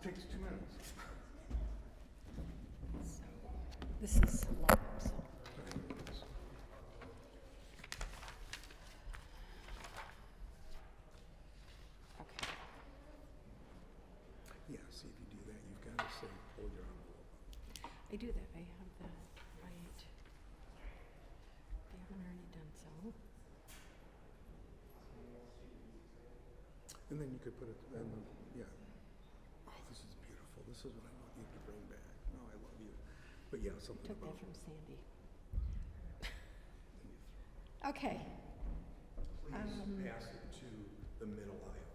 Takes 2 minutes. So, this is live, so. Okay. Yeah, see, if you do that, you've got to say, hold your envelope. I do that. I have that right. They haven't already done so. And then you could put it, and yeah. Oh, this is beautiful. This is what I want you to bring back. No, I love you. But yeah, something Took about that from Sandy. Then you throw- Okay. Please pass it to the middle aisle.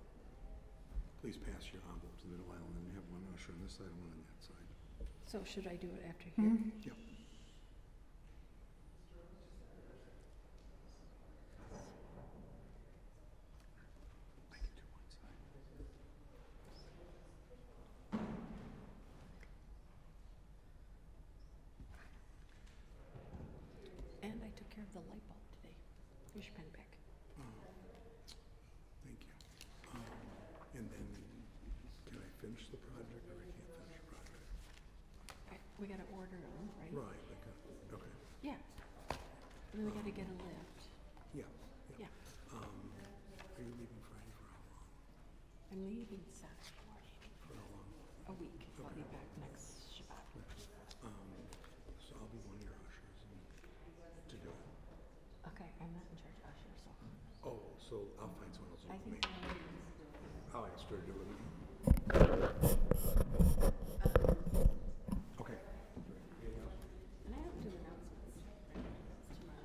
Please pass your envelope to the middle aisle, and then you have one usher on this side and one on that side. So should I do it after here? Yep. I can do one side. And I took care of the light bulb today. Here's your pen back. Thank you. And then, can I finish the project, or I can't finish the project? We gotta order them, right? Right, like, okay. Yeah. And then we gotta get a lift. Yeah, yeah. Yeah. Are you leaving Friday for how long? I'm leaving Saturday morning. For how long? A week. I'll be Okay. back next Shabbat. So I'll be one of your ushers to do it. Okay, I'm not in charge of usher, so. Oh, so I'll find someone else to I do it think with me. I'll ask her to do it with me. Okay. and I don't do announcements. Right? It's tomorrow.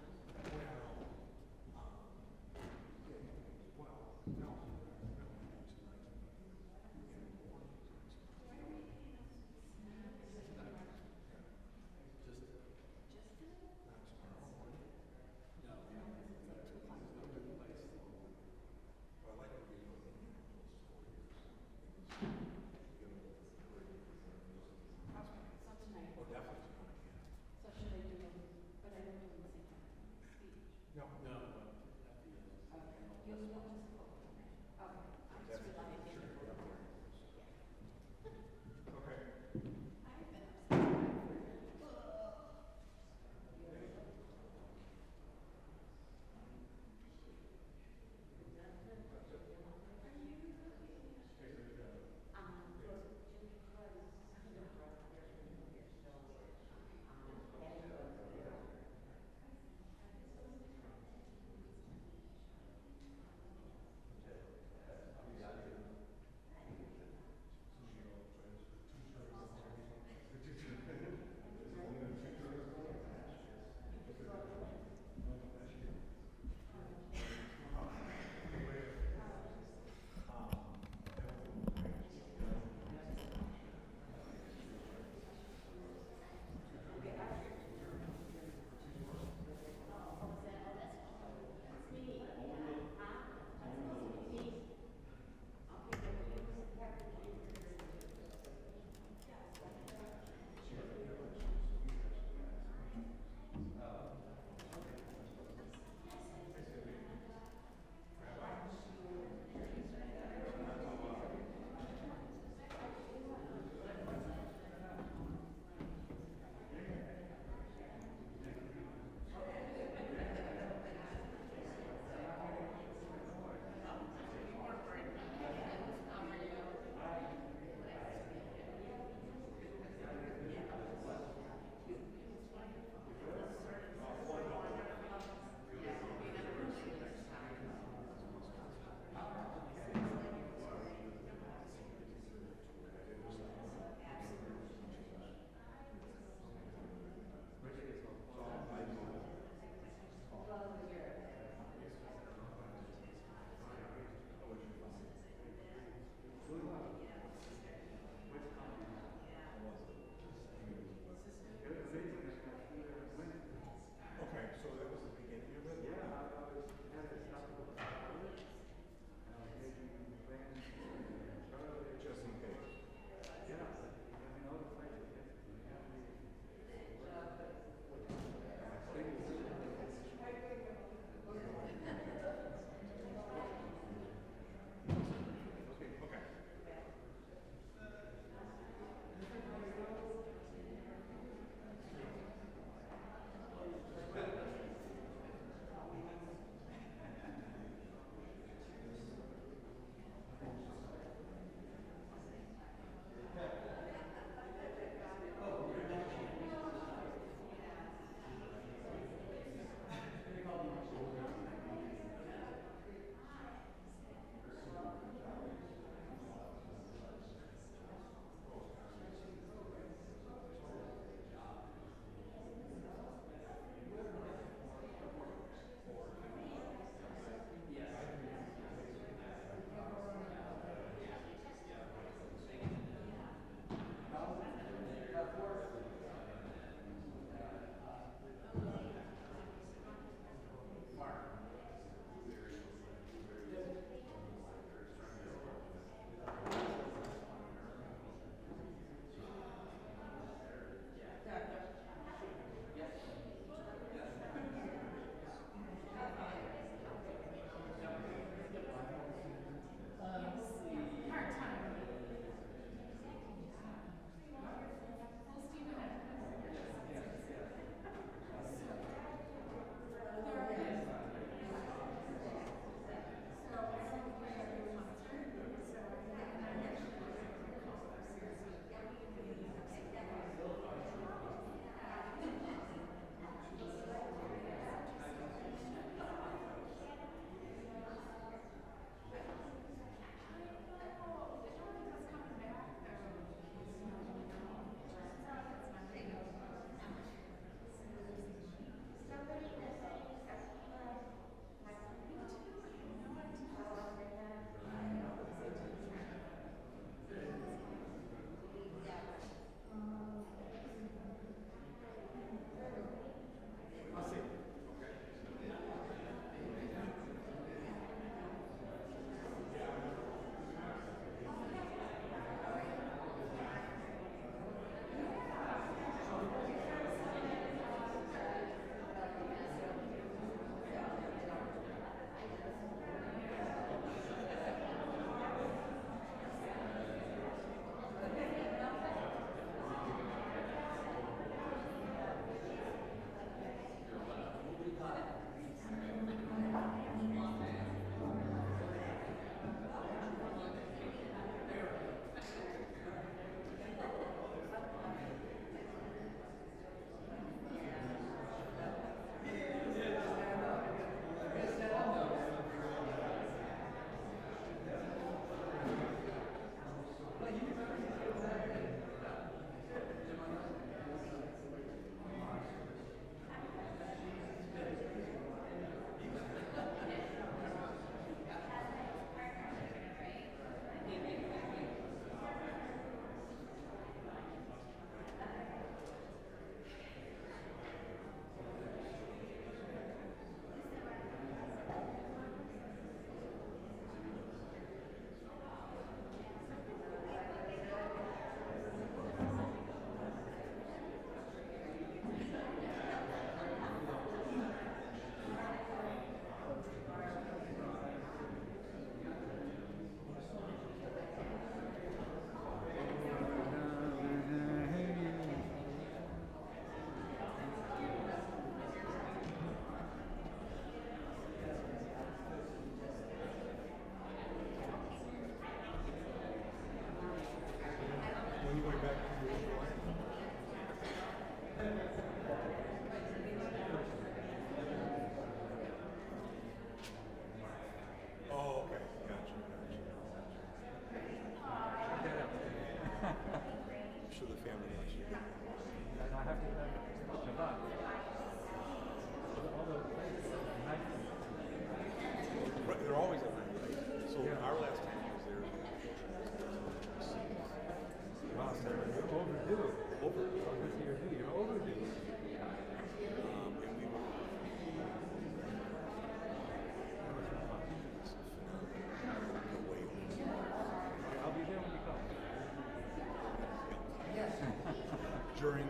during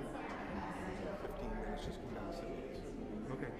15 minutes, just come down and sit with us. Okay.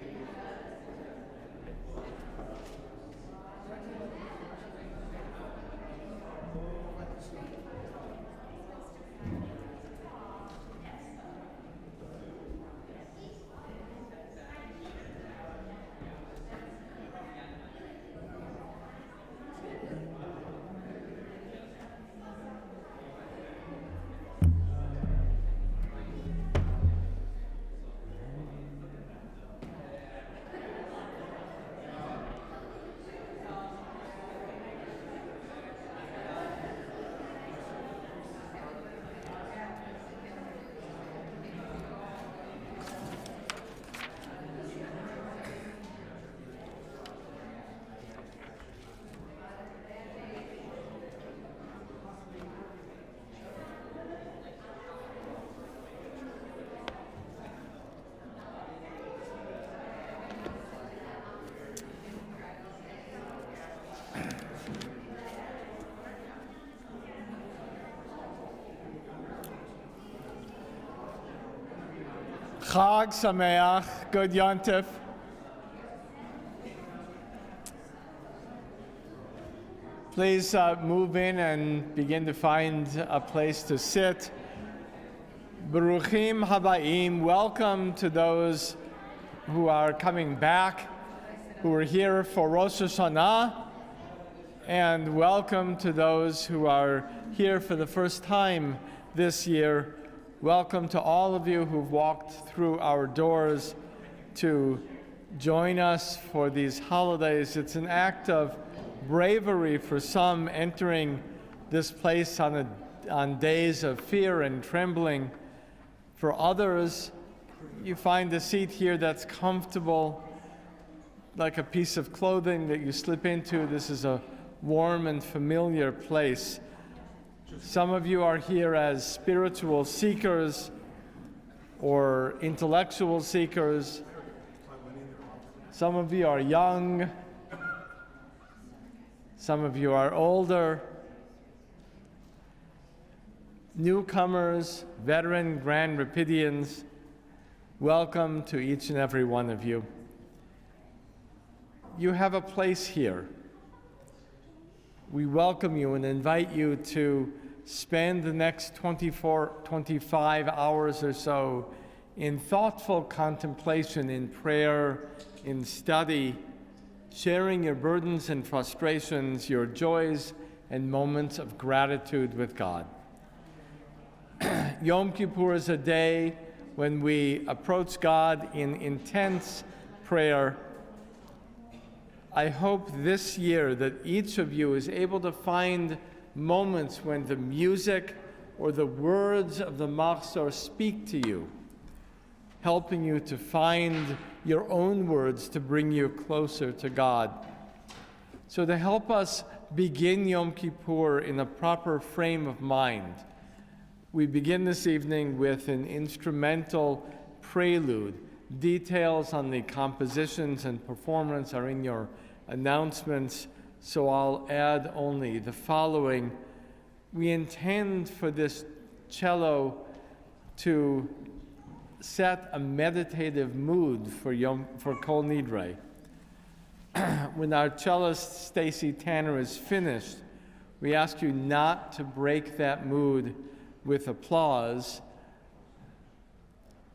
Chag Sameach, good Yontif. Please move in and begin to find a place to sit. Baruchim Habaim, welcome to those who are coming back, who are here for Rosh Hashanah, and welcome to those who are here for the first time this year. Welcome to all of you who've walked through our doors to join us for these holidays. It's an act of bravery for some entering this place on days of fear and trembling. For others, you find a seat here that's comfortable, like a piece of clothing that you slip into. This is a warm and familiar place. Some of you are here as spiritual seekers or intellectual seekers. Some of you are young. Some of you are older. Newcomers, veteran Grand Rapidians, welcome to each and every one of you. You have a place here. We welcome you and invite you to spend the next 25 hours or so in thoughtful contemplation, in prayer, in study, sharing your burdens and frustrations, your joys and moments of gratitude with God. Yom Kippur is a day when we approach God in intense prayer. I hope this year that each of you is able to find moments when the music or the words of the Machzor speak to you, helping you to find your own words to bring you closer to God. So to help us begin Yom Kippur in a proper frame of mind, we begin this evening with an instrumental prelude. Details on the compositions and performance are in your announcements, so I'll add only the following. We intend for this cello to set a meditative mood for Kol Nidre. When our cellist Stacy Tanner is finished, we ask you not to break that mood with applause.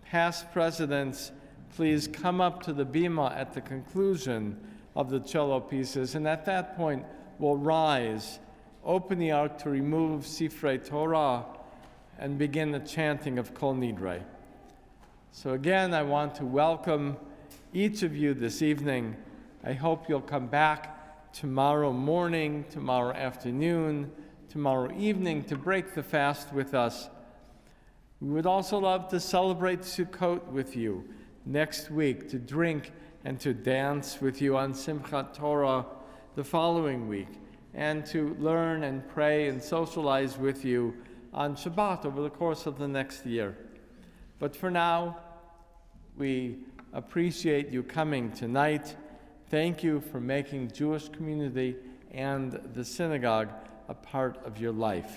Past presidents, please come up to the bima at the conclusion of the cello pieces, and at that point we'll rise, open the ark to remove Sifrei Torah, and begin the chanting of Kol Nidre. So again, I want to welcome each of you this evening. I hope you'll come back tomorrow morning, tomorrow afternoon, tomorrow evening to break the fast with us. We would also love to celebrate Sukkot with you next week, to drink and to dance with you on Simchat Torah the following week, and to learn and pray and socialize with you on Shabbat over the course of the next year. But for now, we appreciate you coming tonight. Thank you for making Jewish community and the synagogue a part of your life.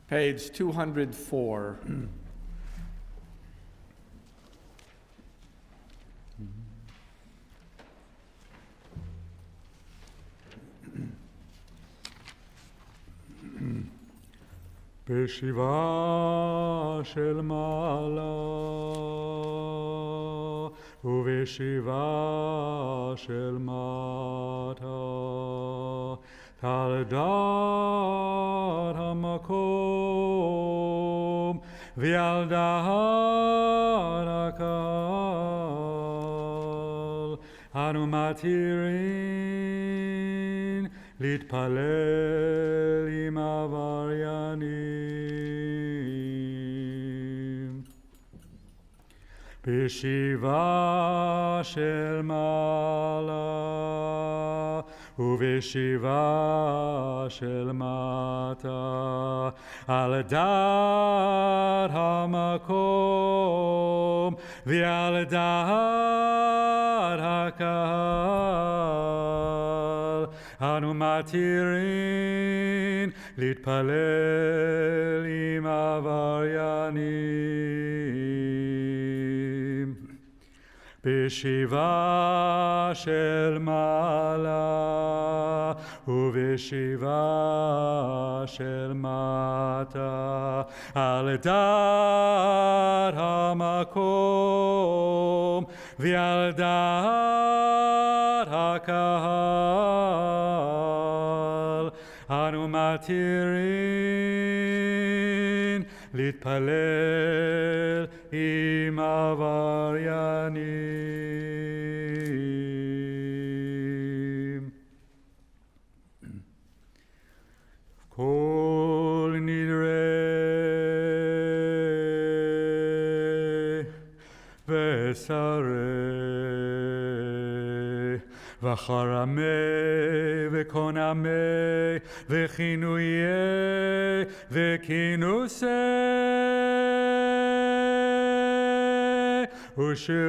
page 204. בשבעה של מעלה ובשבעה של מטה על דעת המקום ועל דעת הקהל אנו מתירים להתפלל עם עבריינים. בשבעה של מעלה ובשבעה של מטה על דעת המקום ועל דעת הקהל אנו מתירים להתפלל עם עבריינים. בשבעה של מעלה ובשבעה של מטה על דעת המקום ועל דעת הקהל אנו מתירים להתפלל עם עבריינים. Kol Nidre ושרי וחרמי וקונמי וכינויי וכינוסי ושבועות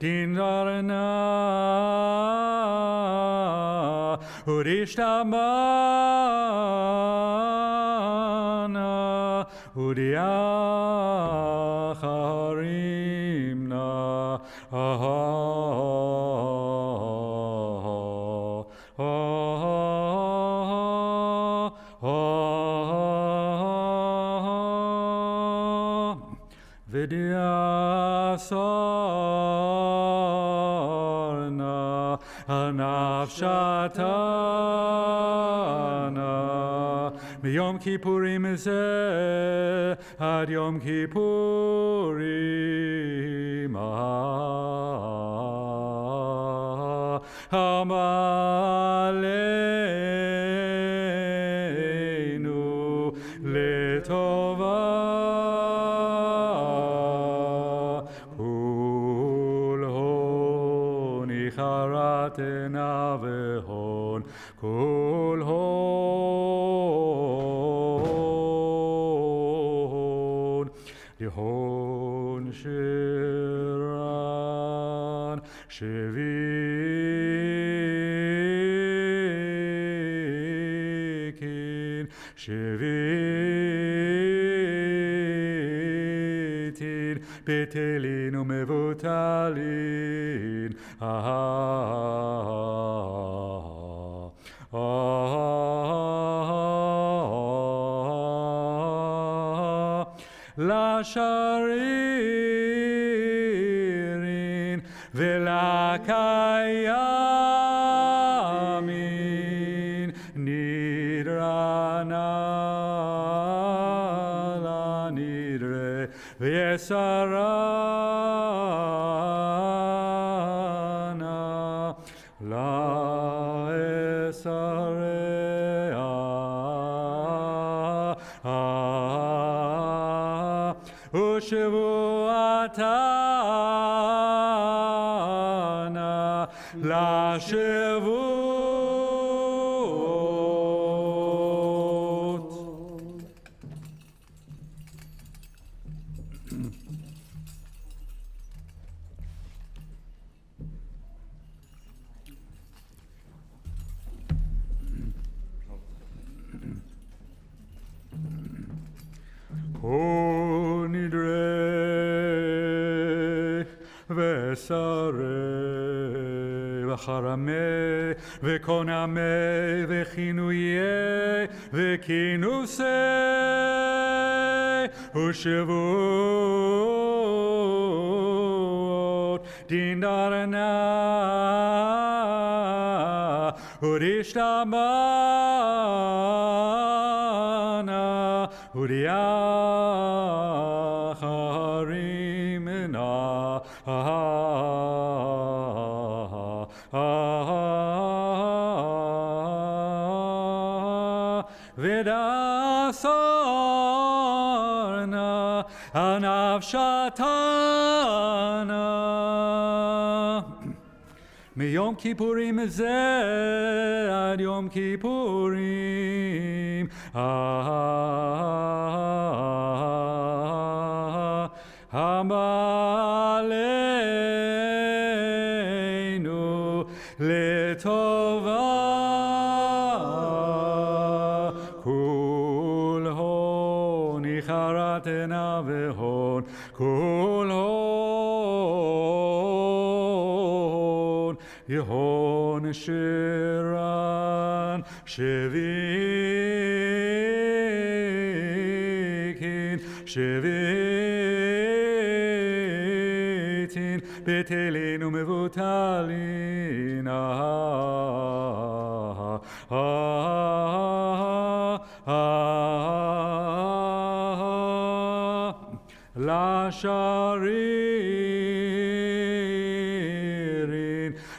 דין דרנה ודשתמנה ודיאחרימנה ודיאסרנה הנפשתנה מיום כיפורים זה עד יום כיפורים עמלנו לטובה כול הון יחרתנה והון כול הון להון שירן שוויקין שוויתין בטלין ומבוטלין לשרירין ולקיימים נדרנה לנדרה ויסרנה לאסריה ושבועתנה לשבועות. וסרי וחרמי וקונמי וכינויי וכינוסי ושבועות דינדרנה ורשתבנה וריחרימנה ודסרנה הנפשתנה מיום כיפורים זה עד יום כיפורים הבא עלינו לטובה כול הון יחרתנה והון כול הון יהון שירן שוויקין שוויתין בטלין ומבוטלין לשרירין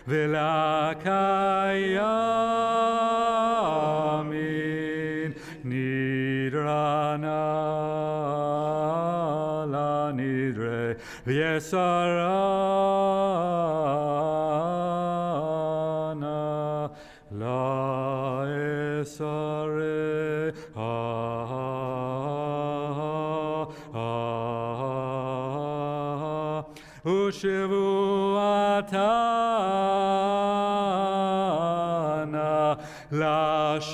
ולקיימין נדרנה לנדרה ויסרנה לאסרה ושבועתנה לשבועות.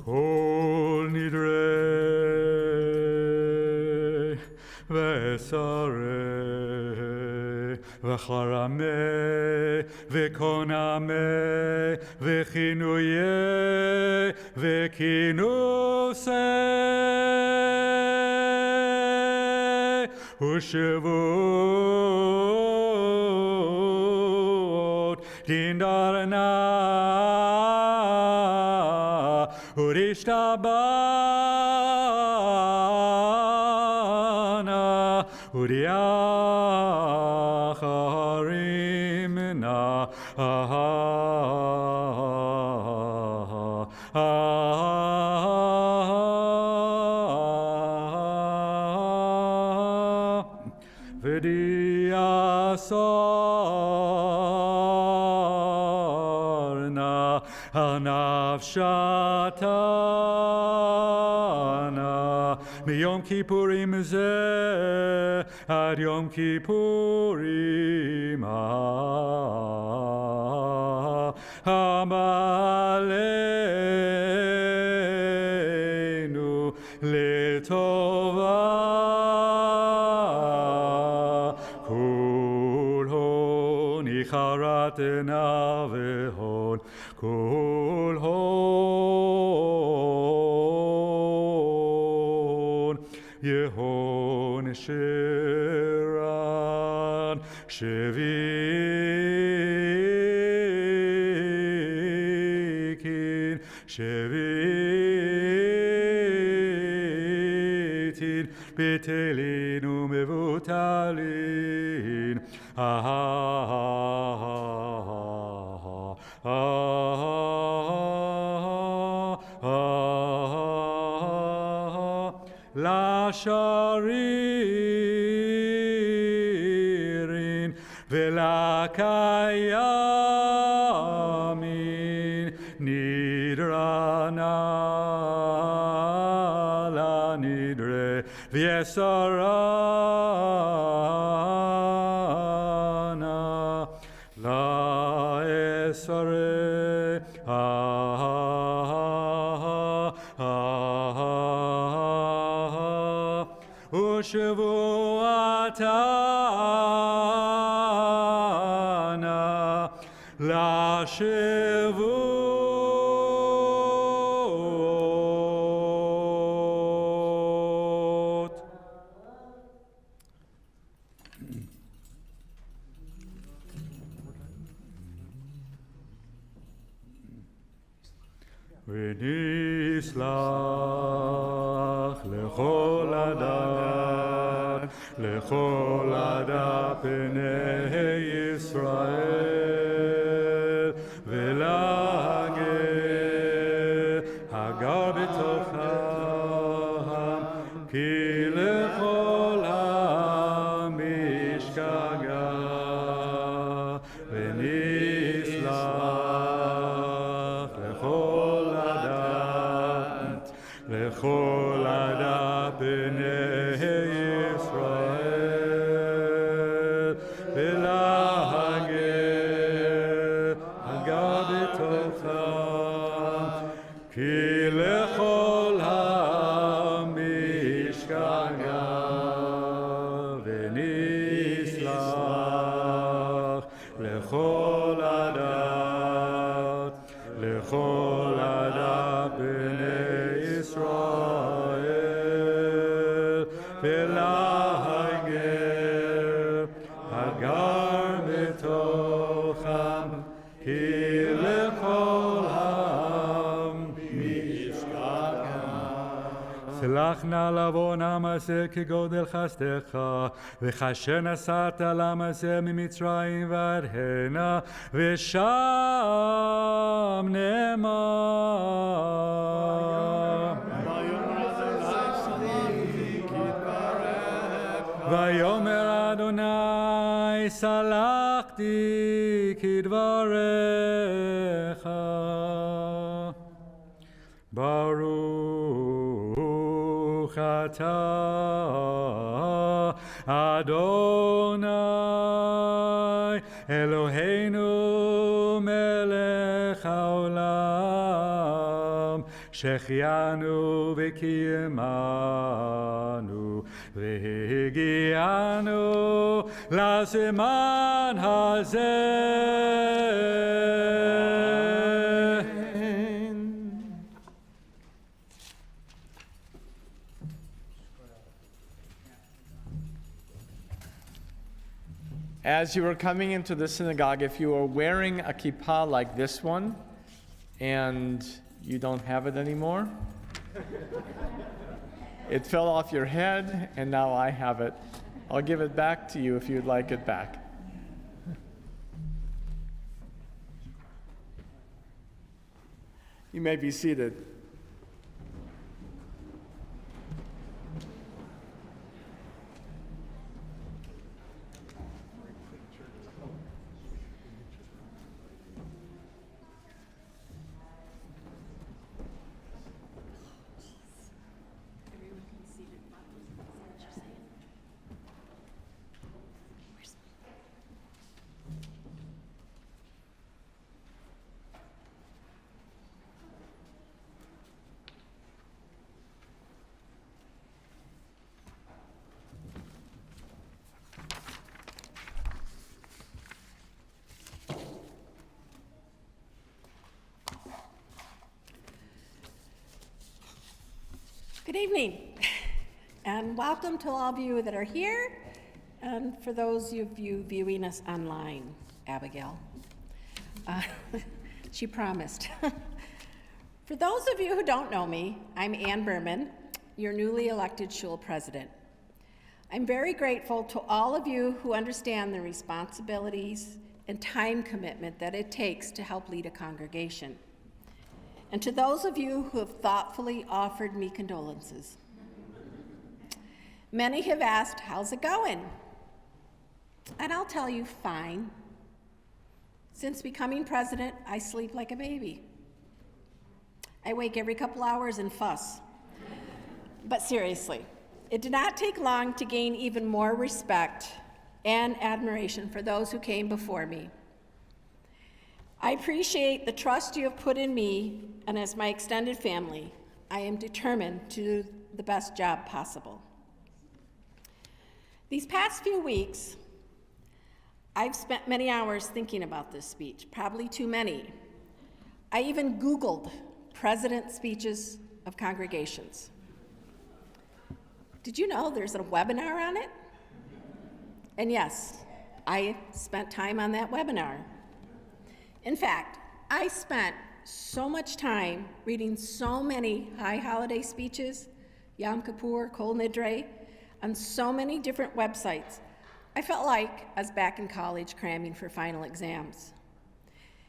Kol Nidre וסרי וחרמי וקונמי וכינויי וכינוסי ושבועות דינדרנה ורשתבנה וריחרימנה ודיאסרנה הנפשתנה מיום כיפורים זה עד יום כיפורים הבא עלינו לטובה כול הון יחרתנה והון כול הון יהון שירן שוויקין שוויתין בטלין ומבוטלין לשרירין ולקיימין נדרנה לנדרה v'yesarana la'esare ושבועתנה לשבועות. ונסלח לכל הדת, לכל הדת בני ישראל, ולגר הגר בתוכם, כי לכל המשגגה, ונסלח לכל הדת, לכל הדת בני ישראל, ולגר הגר בתוכם, כי לכל המשגגה, ונסלח לכל הדת, לכל הדת בני ישראל, ולגר הגר בתוכם, כי לכל המשגגה. סלח נא לעוון עם הזה כגודל חסדך, וכאשר נסעת לעם הזה ממצרים ועד הנה, ושם נאמר. ויאמר אדוני סלחתי כדבריך. ברוך אתה אדוני אלוהינו מלך העולם, שהחיינו וקיימנו והגיענו לזמן הזה. As you are coming into the synagogue, if you are wearing a kippah like this one and you don't have it anymore, it fell off your head and now I have it. I'll give it back to you if you'd like it back. You may be seated. Good evening, and welcome to all of you that are here, and for those of you viewing us online, Abigail. She promised. For those of you who don't know me, I'm Ann Berman, your newly elected shul president. I'm very grateful to all of you who understand the responsibilities and time commitment that it takes to help lead a congregation. And to those of you who have thoughtfully offered me condolences. Many have asked, how's it going? And I'll tell you, fine. Since becoming president, I sleep like a baby. I wake every couple hours and fuss. But seriously, It did not take long to gain even more respect and admiration for those who came before me. I appreciate the trust you have put in me, and as my extended family, I am determined to do the best job possible. These past few weeks, I've spent many hours thinking about this speech, probably too many. I even Googled president speeches of congregations. Did you know there's a webinar on it? And yes, I spent time on that webinar. In fact, I spent so much time reading so many high holiday speeches, Yom Kippur, Kol Nidre, on so many different websites. I felt like I was back in college cramming for final exams.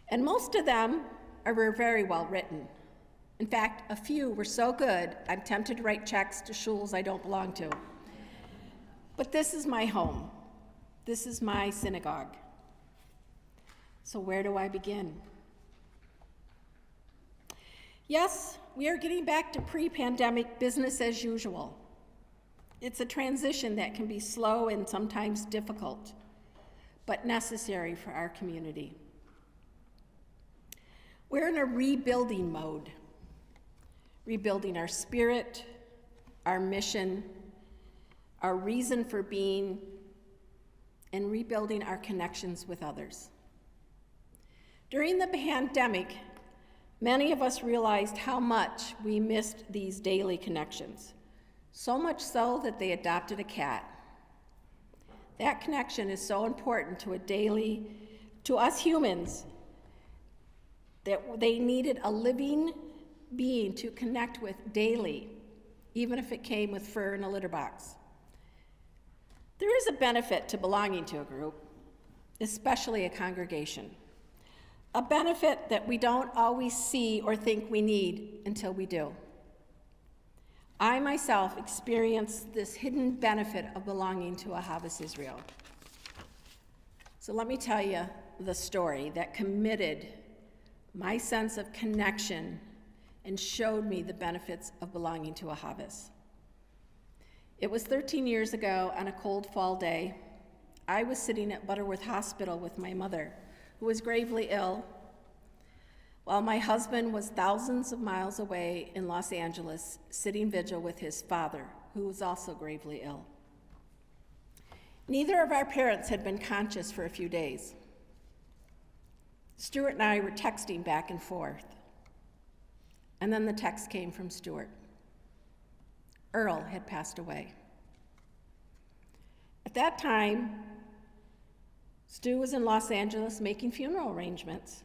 And most of them were very well written. In fact, a few were so good, I'm tempted to write checks to shuls I don't belong to. But this is my home. This is my synagogue. So where do I begin? Yes, we are getting back to pre-pandemic business as usual. It's a transition that can be slow and sometimes difficult, but necessary for our community. We're in a rebuilding mode, rebuilding our spirit, our mission, our reason for being, and rebuilding our connections with others. During the pandemic, many of us realized how much we missed these daily connections, so much so that they adopted a cat. That connection is so important to us humans, that they needed a living being to connect with daily, even if it came with fur in a litter box. There is a benefit to belonging to a group, especially a congregation. A benefit that we don't always see or think we need until we do. I myself experienced this hidden benefit of belonging to Ahavas Israel. So let me tell you the story that committed my sense of connection and showed me the benefits of belonging to Ahavas. It was 13 years ago on a cold fall day. I was sitting at Butterworth Hospital with my mother, who was gravely ill, while my husband was thousands of miles away in Los Angeles, sitting vigil with his father, who was also gravely ill. Neither of our parents had been conscious for a few days. Stuart and I were texting back and forth, and then the text came from Stuart. Earl had passed away. At that time, Stu was in Los Angeles making funeral arrangements,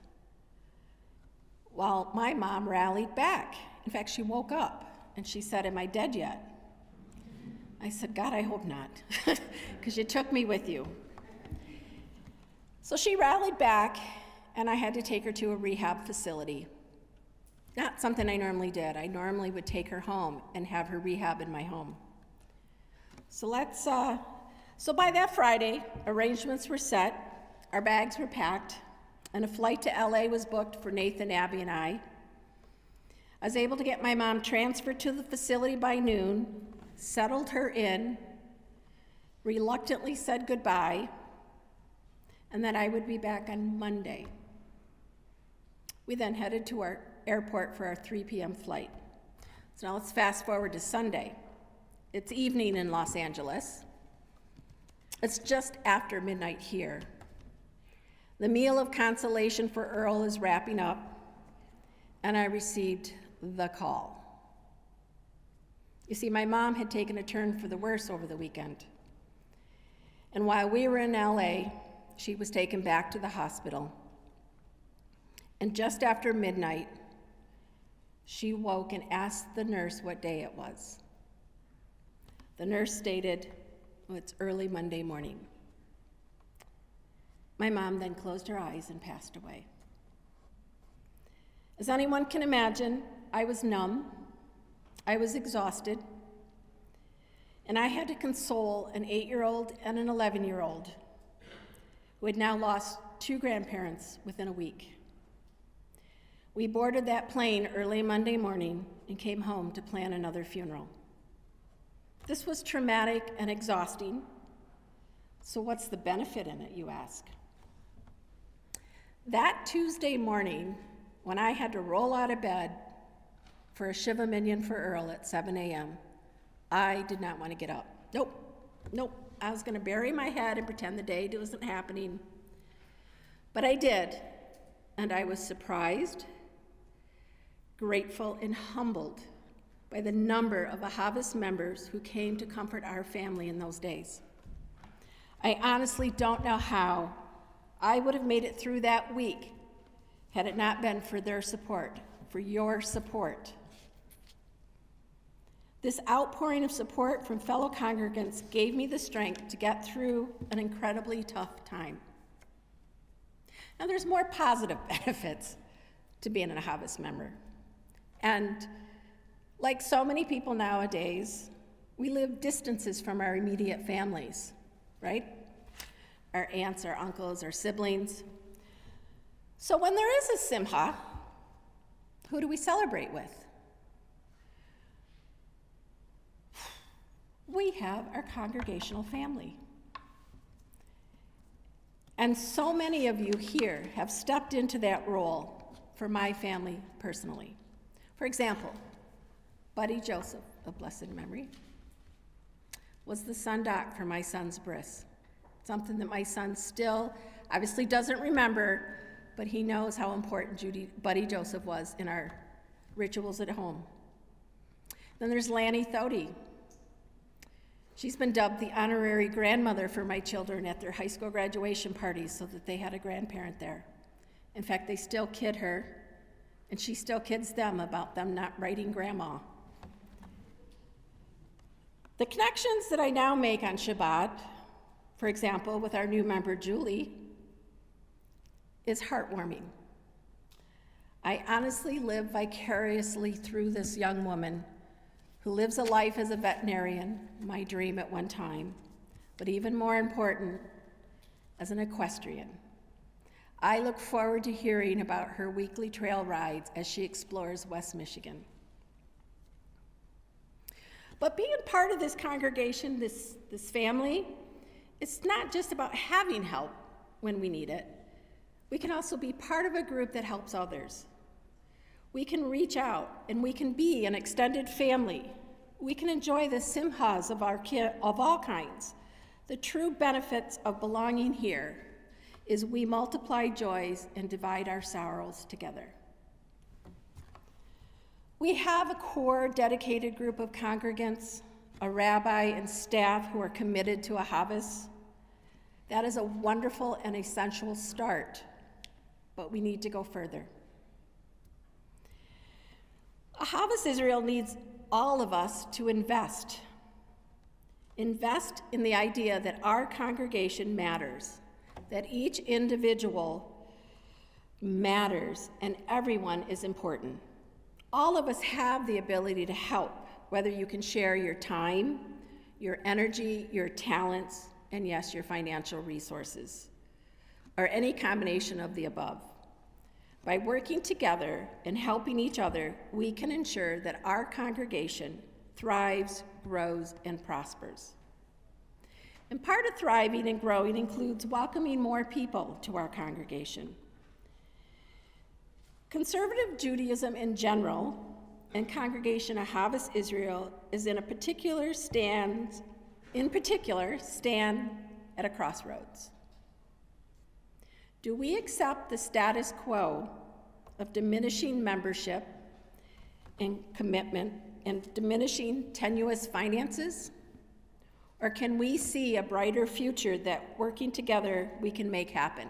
while my mom rallied back. In fact, she woke up and she said, "Am I dead yet?" I said, "God, I hope not," because you took me with you. So she rallied back, and I had to take her to a rehab facility. Not something I normally did. I normally would take her home and have her rehab in my home. So by that Friday, arrangements were set, our bags were packed, and a flight to LA was booked for Nathan, Abby, and I. I was able to get my mom transferred to the facility by noon, settled her in, reluctantly said goodbye, and that I would be back on Monday. We then headed to our airport for our 3 p.m. flight. So now let's fast forward to Sunday. It's evening in Los Angeles. It's just after midnight here. The meal of consolation for Earl is wrapping up, and I received the call. You see, my mom had taken a turn for the worse over the weekend. And while we were in LA, she was taken back to the hospital. And just after midnight, she woke and asked the nurse what day it was. The nurse stated, "Oh, it's early Monday morning." My mom then closed her eyes and passed away. As anyone can imagine, I was numb, I was exhausted, and I had to console an 8-year-old and an 11-year-old who had now lost 2 grandparents within a week. We boarded that plane early Monday morning and came home to plan another funeral. This was traumatic and exhausting. So what's the benefit in it, you ask? That Tuesday morning, when I had to roll out of bed for a Shiva Minyan for Earl at 7 a.m., I did not want to get up. Nope. I was going to bury my head and pretend the day wasn't happening. But I did, and I was surprised, grateful, and humbled by the number of Ahavas members who came to comfort our family in those days. I honestly don't know how I would have made it through that week had it not been for their support, for your support. This outpouring of support from fellow congregants gave me the strength to get through an incredibly tough time. Now, there's more positive benefits to being an Ahavas member. And like so many people nowadays, we live distances from our immediate families, right? Our aunts, our uncles, our siblings. So when there is a simcha, who do we celebrate with? We have our congregational family. And so many of you here have stepped into that role for my family personally. For example, Buddy Joseph, of blessed memory, was the sundoc for my son's bris. Something that my son still obviously doesn't remember, but he knows how important Buddy Joseph was in our rituals at home. Then there's Lanny Thody. She's been dubbed the honorary grandmother for my children at their high school graduation parties so that they had a grandparent there. In fact, they still kid her, and she still kids them about them not writing grandma. The connections that I now make on Shabbat, for example, with our new member Julie, is heartwarming. I honestly live vicariously through this young woman who lives a life as a veterinarian, my dream at one time, but even more important, as an equestrian. I look forward to hearing about her weekly trail rides as she explores West Michigan. But being part of this congregation, this family, it's not just about having help when we need it. We can also be part of a group that helps others. We can reach out and we can be an extended family. We can enjoy the simchas of all kinds. The true benefits of belonging here is we multiply joys and divide our sorrows together. We have a core dedicated group of congregants, a rabbi and staff who are committed to Ahavas. That is a wonderful and essential start, but we need to go further. Ahavas Israel needs all of us to invest. Invest in the idea that our congregation matters, that each individual matters, and everyone is important. All of us have the ability to help, whether you can share your time, your energy, your talents, and yes, your financial resources, or any combination of the above. By working together and helping each other, we can ensure that our congregation thrives, grows, and prospers. And part of thriving and growing includes welcoming more people to our congregation. Conservative Judaism in general, and Congregation Ahavas Israel is in particular stand at a crossroads. Do we accept the status quo of diminishing membership and commitment and diminishing tenuous finances? Or can we see a brighter future that working together we can make happen?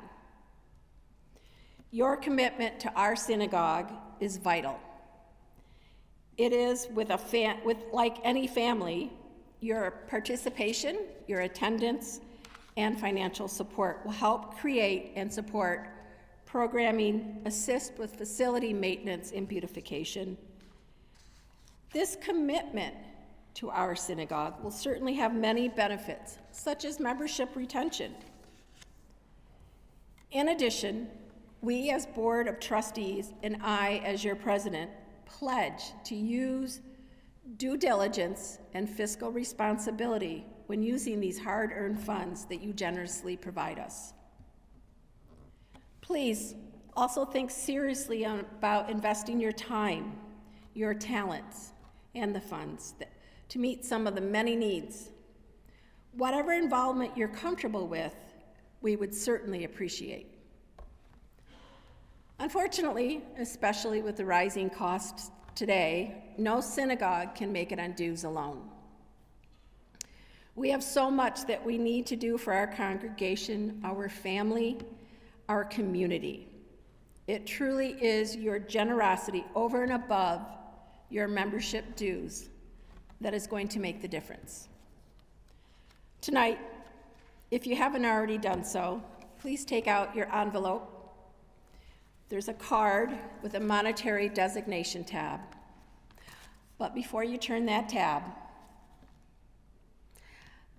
Your commitment to our synagogue is vital. It is like any family, your participation, your attendance, and financial support will help create and support programming, assist with facility maintenance and beautification. This commitment to our synagogue will certainly have many benefits, such as membership retention. In addition, we as Board of Trustees and I as your president pledge to use due diligence, and fiscal responsibility when using these hard-earned funds that you generously provide us. Please also think seriously about investing your time, your talents, and the funds to meet some of the many needs. Whatever involvement you're comfortable with, we would certainly appreciate. Unfortunately, especially with the rising costs today, no synagogue can make it on dues alone. We have so much that we need to do for our congregation, our family, our community. It truly is your generosity over and above your membership dues that is going to make the difference. Tonight, if you haven't already done so, please take out your envelope. There's a card with a monetary designation tab. But before you turn that tab,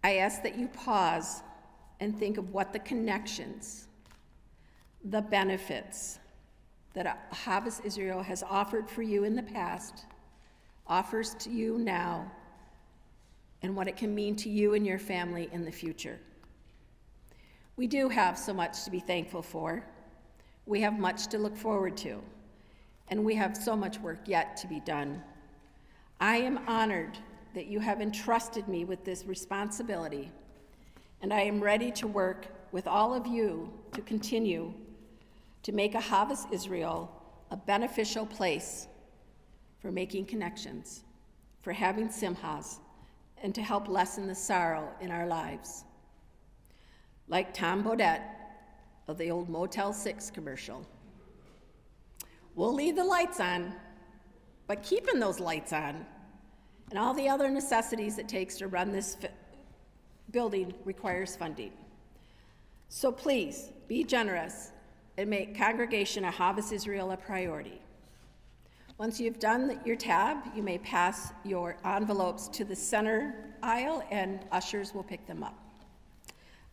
I ask that you pause and think of what the connections, the benefits that Ahavas Israel has offered for you in the past, offers to you now, and what it can mean to you and your family in the future. We do have so much to be thankful for. We have much to look forward to, and we have so much work yet to be done. I am honored that you have entrusted me with this responsibility, and I am ready to work with all of you to continue to make Ahavas Israel a beneficial place for making connections, for having simchas, and to help lessen the sorrow in our lives. Like Tom Bodette of the old Motel 6 commercial, we'll leave the lights on, but keeping those lights on and all the other necessities it takes to run this building requires funding. So please, be generous and make Congregation Ahavas Israel a priority. Once you've done your tab, you may pass your envelopes to the center aisle and ushers will pick them up.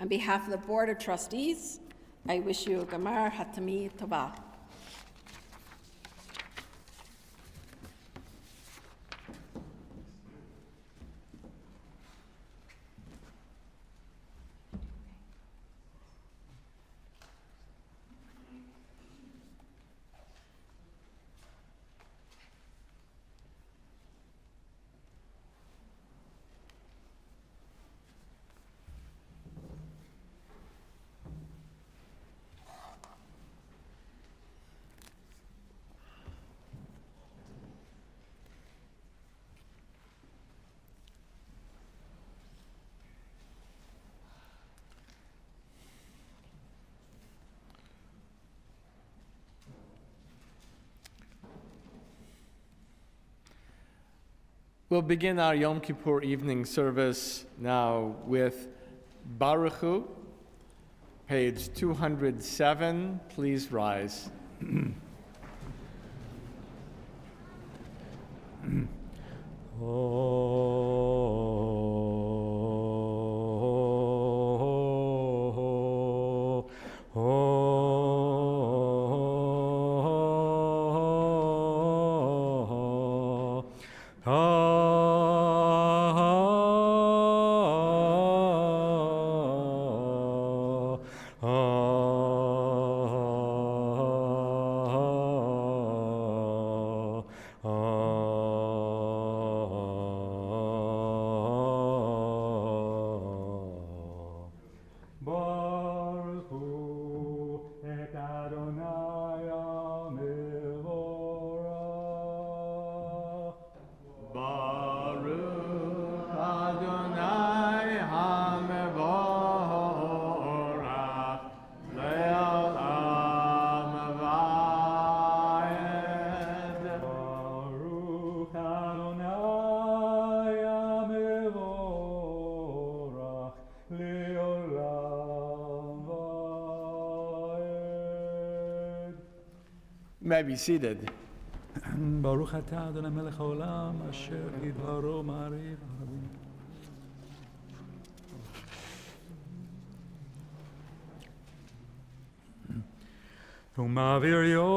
On behalf of the Board of Trustees, I wish you a Gamar Hatami Tova. We'll begin our Yom Kippur evening service now with Baruch Hu, page 207. Please rise. May be seated. ברוך אתה אדוני מלך העולם אשר ידברו מעריב הרבים. ומעביר יום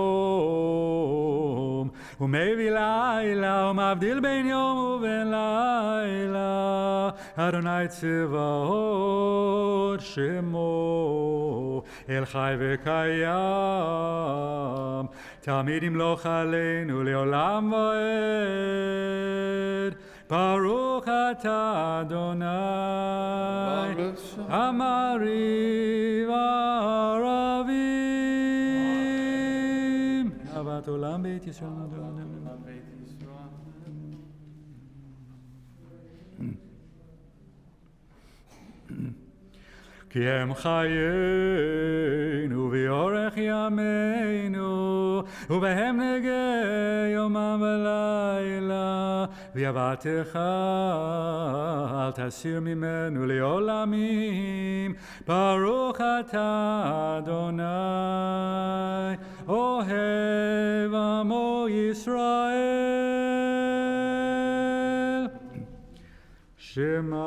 יום, ומביא לילה, ומבדיל בין יום ובין לילה. אדוני צבאות שמו, אל חי וקיים, תמיד ימלוך עלינו לעולם ועד. ברוך אתה אדוני, המריב ערבים. אהבת עולם בית ישראל. כי הם חיינו ואורך ימינו, ובהם נגע יומם ולילה. ויבטך אל תסיר ממנו לעולמים. ברוך אתה אדוני, אוהב עמו ישראל. שמע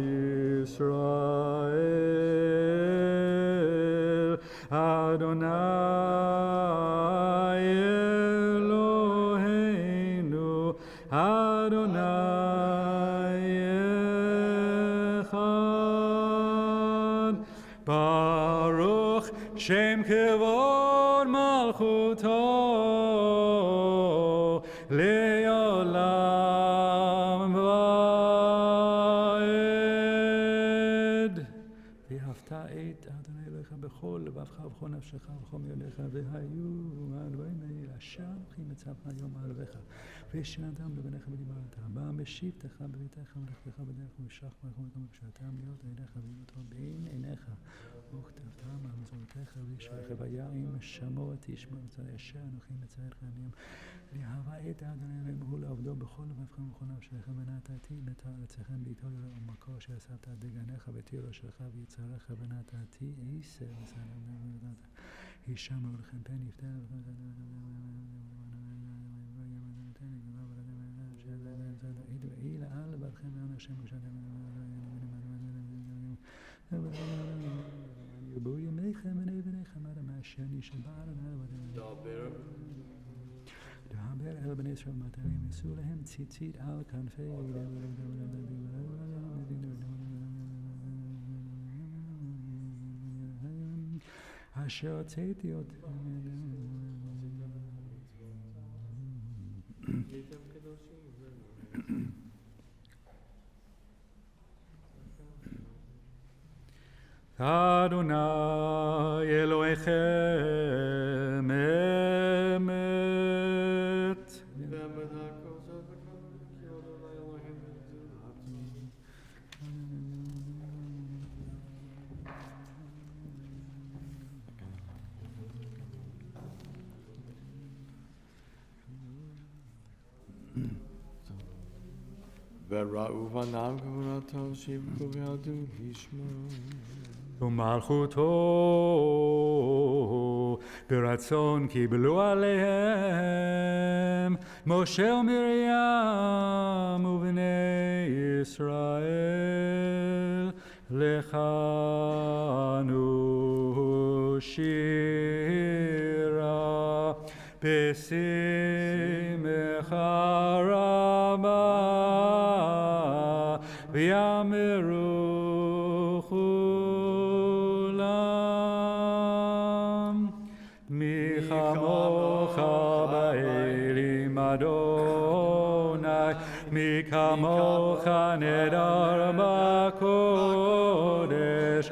ישראל, אדוני אלוהינו, אדוני אחד. ברוך שם כבוד מלכותו לעולם ועד. ואהבת את אדוני אלוהיך בכל לבבך ובכל נפשך ובכל מאודיך, והיו אלוהינו אשר אנוכי מצווך היום על לבך, ושננתם לבניך ודיברת, בא בשבתך בביתך ולכתך בדרך ובשך במקום פשעתם להיות עיניך ואימתו בין עיניך, וכתבתם על מזונותיך וישריך, והיה אם שמוע תשמע מצד אשר אנוכי מצווך היום. ואהבה את אדוני אלוהים הוא לעבדו בכל לבבכם ובכל נפשך, ונתתי את ארצכם ליטול ומקור אשר אספת דגניך ותירו שלך ויצריך, ונתתי עשר הישמעו לכם פן יפתח ואילה על לבבכם ואנשם ירבו ימיכם ונבניכם עד אשר נשבע דבר אל בני ישראל מטרים, יישאו להם ציצית על כנפי אשר הוצאתי אותם. אדוני אלוהיכם אמת. וראו בניו גבורתו שיבכו ויעדו לשמו. ומלכותו ברצון קיבלו עליהם משה ומרים ובני ישראל, לכנו שירה בשמחה רבה ויאמרו כולם מי כמוך באלים אדוני, מי כמוך נדר בקודש,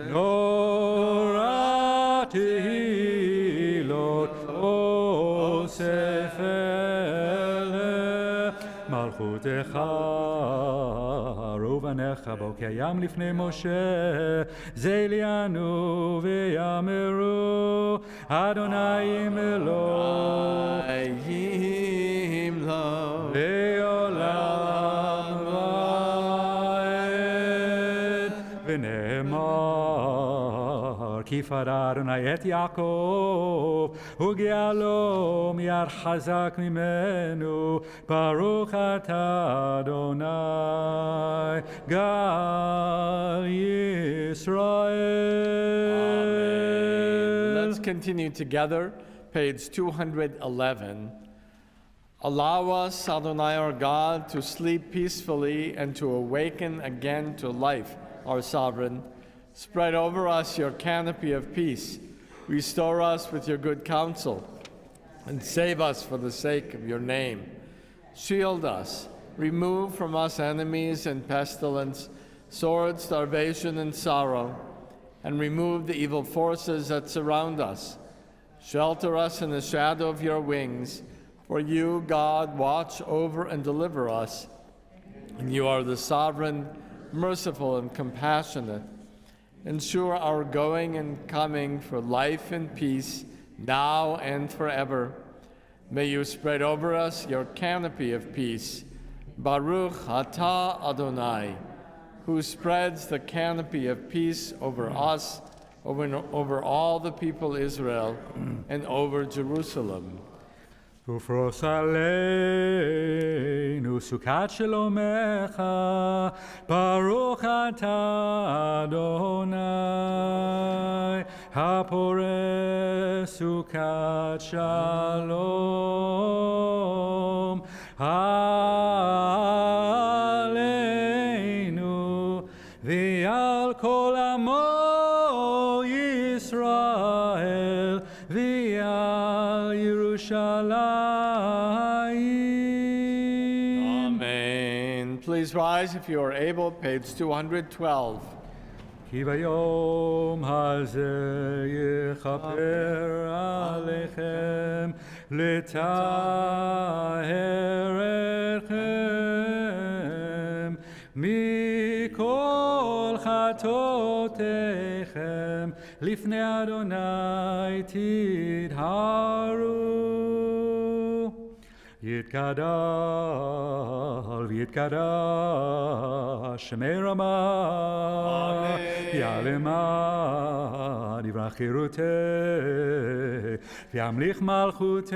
נורא תהילות אוסף אלה. מלכותך ובניך בו קיים לפני משה, זה ליאנו ויאמרו אדוני ימלוך לעולם ועד. ונאמר כי פדה אדוני את יעקב וגאלו מיד חזק ממנו. ברוך אתה אדוני גל ישראל. Let's continue together page 211. Allow us, Adonai our God, to sleep peacefully and to awaken again to life, our sovereign. Spread over us your canopy of peace. Restore us with your good counsel, and save us for the sake of your name. Shield us. Remove from us enemies and pestilence, sword, starvation, and sorrow, and remove the evil forces that surround us. Shelter us in the shadow of your wings, for you, God, watch over and deliver us, and you are the sovereign, merciful, and compassionate. Ensure our going and coming for life and peace, now and forever. May you spread over us your canopy of peace. Baruch atah Adonai, who spreads the canopy of peace over us, over all the people Israel, and over Jerusalem. ופרוס עלינו סוכת שלומך, ברוך אתה אדוני, הפורס סוכת שלום עלינו ועל כל עמו ישראל ועל ירושלים. Amen. Please rise if you are able, page 212. כי ביום הזה יכפר עליכם לטהר אתכם מכל חטאותיכם לפני אדוני תטהרו. יתגדל ויתקדש שמי רמה, יעלמה דברי חירותי, וימליך מלכותי,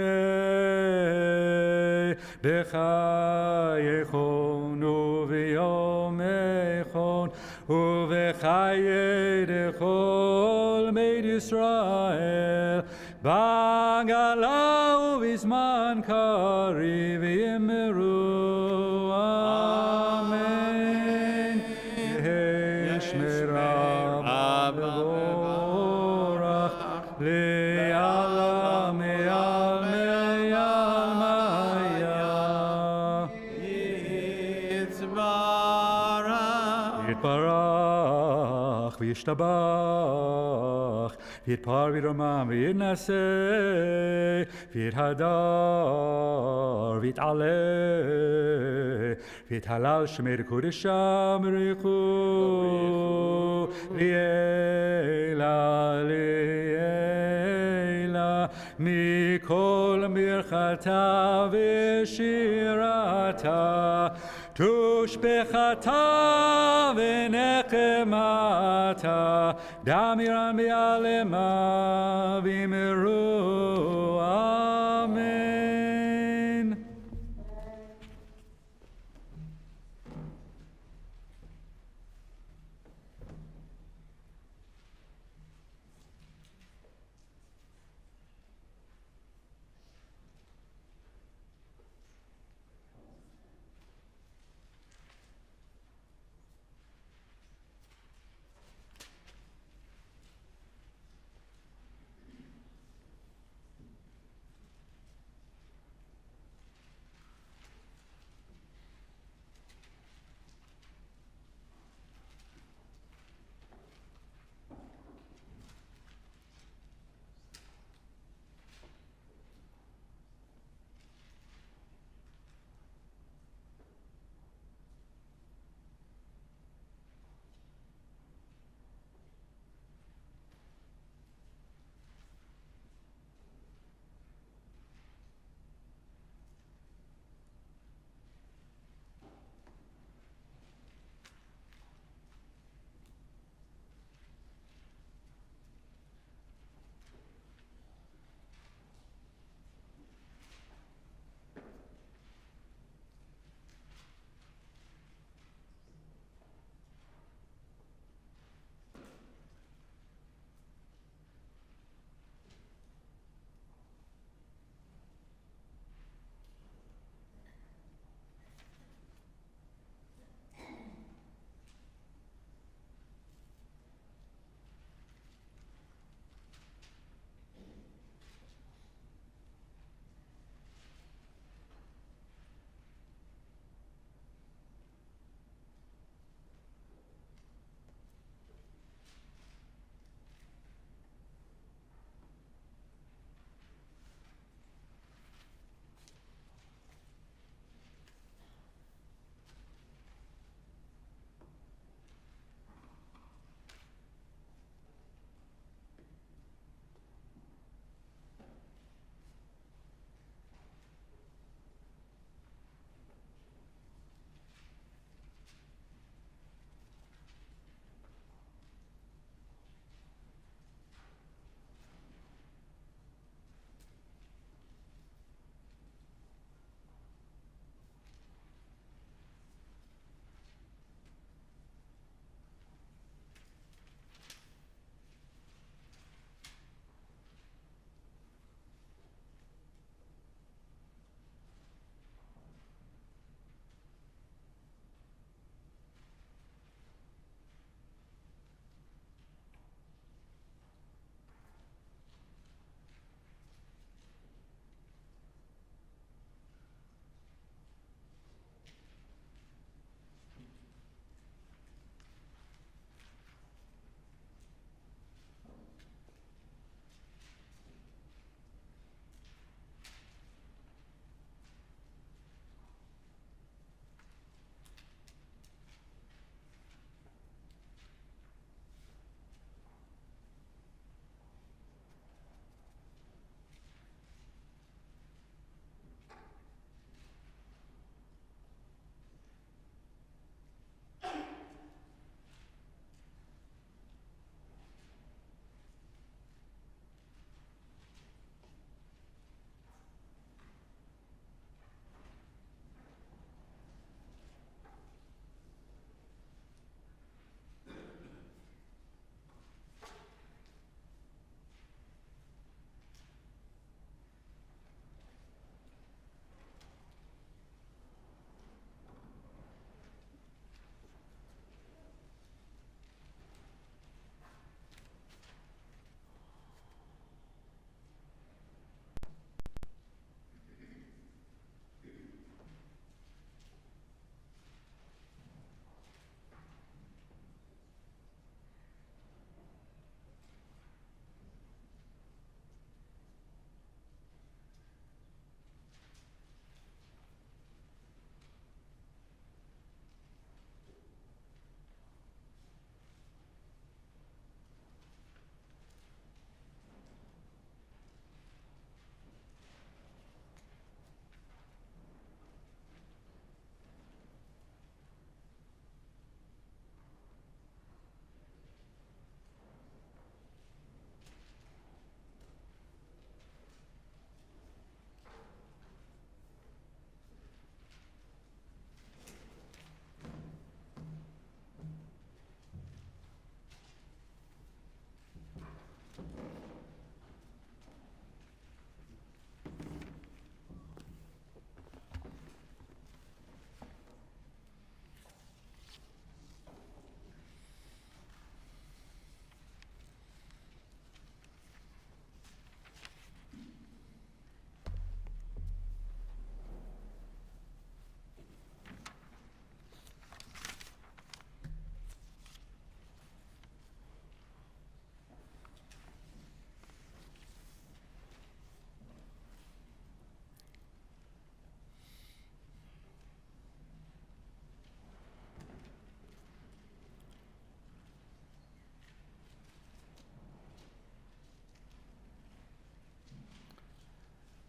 בחייכון וביומכון, ובחיי דכל בית ישראל, בגלה ובזמן קריב יאמרו אמן. יהי שמירה מבורך לעלמי עלמי עלמיה. יתברך וישתבח, ויתפאר וירומם ויתנשא, ויתהדר ויתעלה, ויתהלל שמי קודשם בריחו, לעילא לעילא, מכל ברכתה ושירתה, תושבחתה ונחמתה, דמירן ביעלמה ואמרו אמן.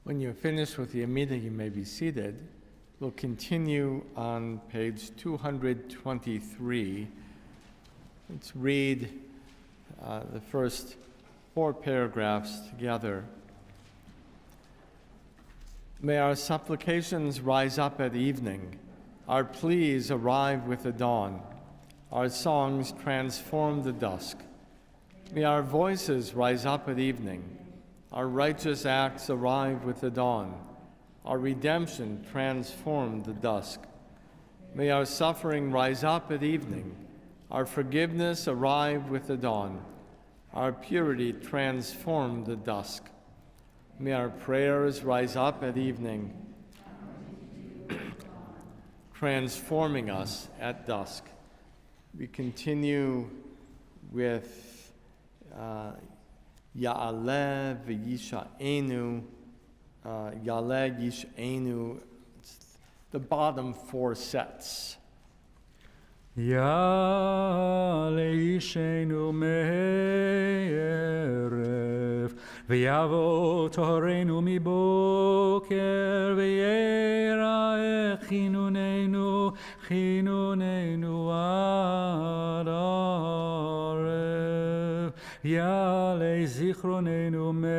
When you're finished with the Amida, you may be seated. We'll continue on page 223. Let's read the first 4 paragraphs together. May our supplications rise up at evening, our pleas arrive with the dawn, our songs transform the dusk. May our voices rise up at evening, our righteous acts arrive with the dawn, our redemption transform the dusk. May our suffering rise up at evening, our forgiveness arrive with the dawn, our purity transform the dusk. May our prayers rise up at evening, transforming us at dusk. We continue with Ya'aleh v'yisha'enu, Ya'aleh yish'enu, the bottom 4 sets. יעלה אישנו מערב, ויבוא טהרנו מבוקר, ויראה חינוננו, חינוננו עד ערב. יעלה זיכרוננו מערב,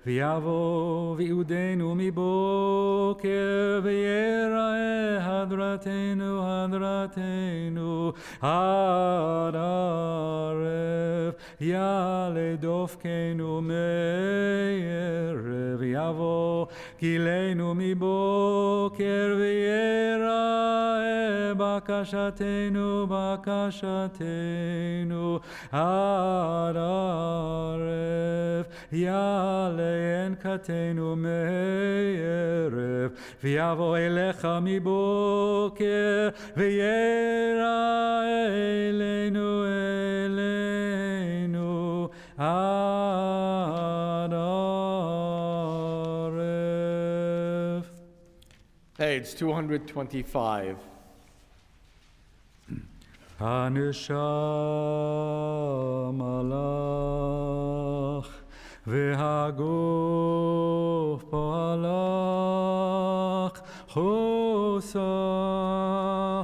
ויבוא ויעודנו מבוקר, ויראה הדרתנו, הדרתנו עד ערב. יעלה דופקנו מערב, ויבוא גילנו מבוקר, ויראה בקשתנו, בקשתנו עד ערב. יעלה ינקתנו מערב, ויבוא אליך מבוקר, ויראה אלינו, אלינו עד ערב. Page 225. הנשמה לך, והגוף פועלך, חוסה,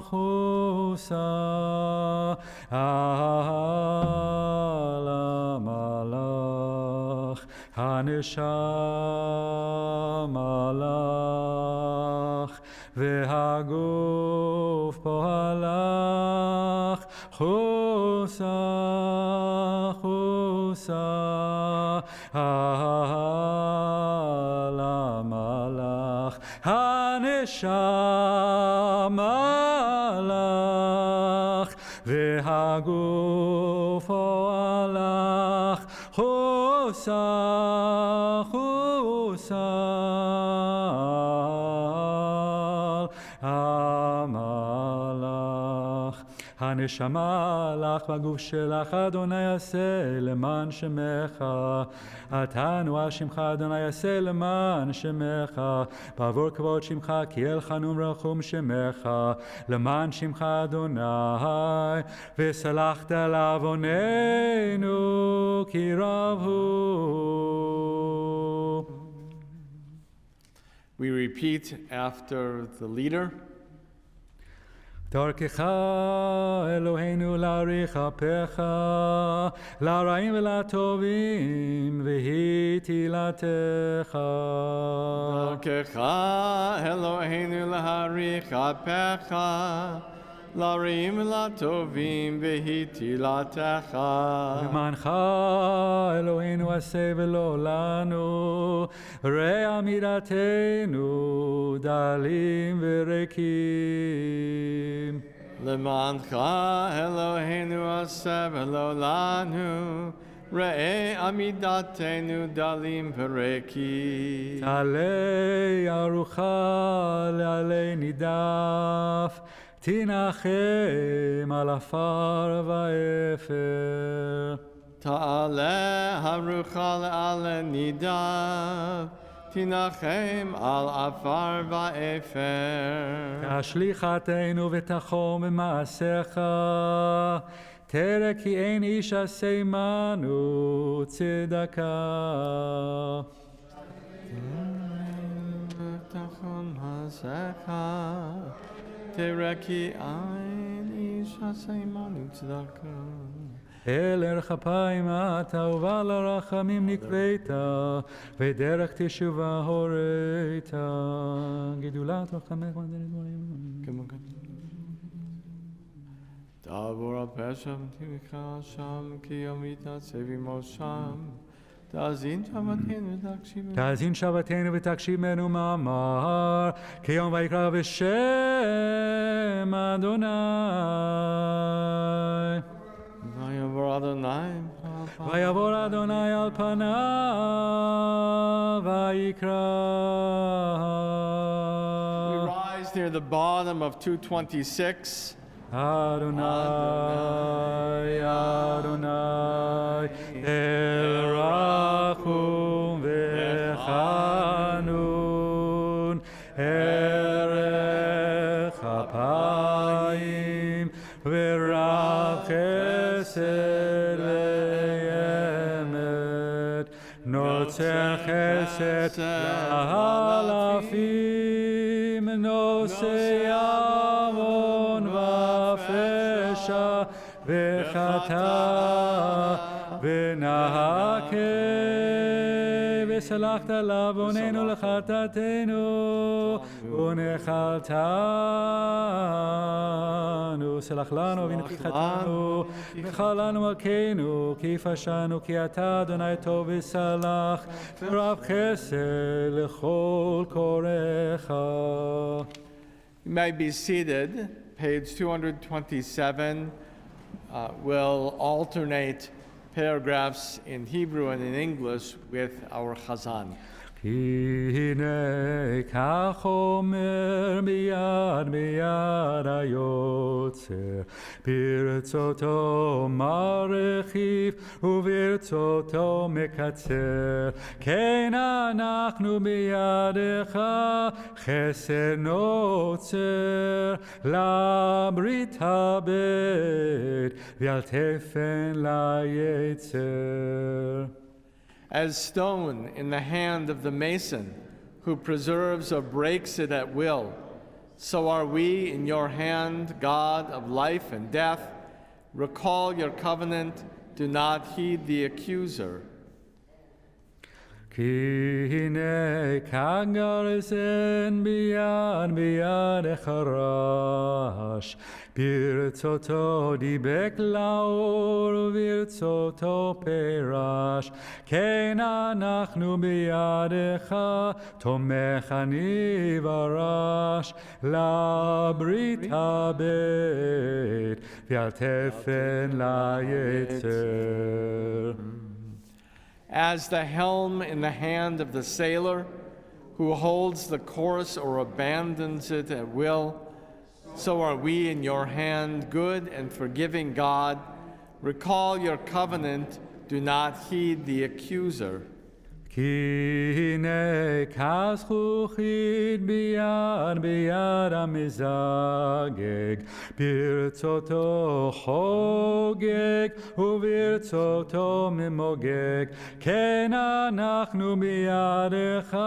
חוסה, על המלאך, הנשמה לך, והגוף פועלך, חוסה, חוסה, על המלאך, הנשמה לך, והגוף פועלך, חוסה, חוסה, המלאך. הנשמה לך והגוף שלך, אדוני יעשה למען שמך. אתה נוער שמך, אדוני יעשה למען שמך. בעבור כבוד שמך, כי אל חנון רחום שמך. למען שמך, אדוני, וסלחת לעווננו, כי רב הוא. We repeat after the leader. דרכך אלוהינו להאריך אפיך, לרעים ולטובים, והיא תהילתך. דרכך אלוהינו להאריך אפיך, לרעים ולטובים, והיא תהילתך. למענך אלוהינו עשה ולא לנו, ראה עמידתנו דלים וריקים. למענך אלוהינו עשה ולא לנו, ראה עמידתנו דלים וריקים. תעלה ארוחה לעלה נידף, תנחם על עפר ואפר. תעלה הרוחה לעלה נידף, תנחם על עפר ואפר. תשליכתנו ותחום במעשיך, תראה כי אין איש עשה עמנו צדקה. תחון הזכה, תראה כי אין איש עשה עמנו צדקה. אל ערך אפיים אתה ובעל הרחמים נקראת, ודרך תשובה הורית. גדולת רחמך ודרך תעבור הפשע ותמחה שם, כי יומית צבימו שם. תאזין שבתנו ותקשיבנו. תאזין שבתנו ותקשיבנו מאמר, כי יום ויקרא בשם אדוני. ויעבור אדוני ויעבור אדוני על פניו ויקרא. We rise near the bottom of 226. אדוני, אדוני, אל רחום וחנון, ערך אפיים ורב חסד ואמת, נוצר חסד לאלפים, נושא עוון ופשע וחטא ונהקה, וסלחת לעווננו לחטאתנו ונחלתנו. סלח לנו ונמחי חטאנו וחל לנו מלכנו, כי פשענו, כי אתה אדוני טוב וסלח ורב חסד לכל קוראיך. You may be seated. Page 227 will alternate paragraphs in Hebrew and in English with our Chazan. כי הנה כך אומר מיד מיד היוצר, ברצותו מרחיב וברצותו מקצר, כן אנחנו בידך חסד נוצר, לברית הבט ועל תפן ליצר. As stone in the hand of the mason, who preserves or breaks it at will, so are we in your hand, God of life and death. Recall your covenant, do not heed the accuser. כי הנה כגרזן ביד ביד החרש, ברצותו דיבק לאור וברצותו פרש, כן אנחנו בידך תומך אני ורש, לברית הבט ועל תפן ליצר. As the helm in the hand of the sailor, who holds the course or abandons it at will, so are we in your hand, good and forgiving God. Recall your covenant, do not heed the accuser. כי הנה כזכוכית ביד ביד המזגג, ברצותו חוגג וברצותו ממוגג, כן אנחנו בידך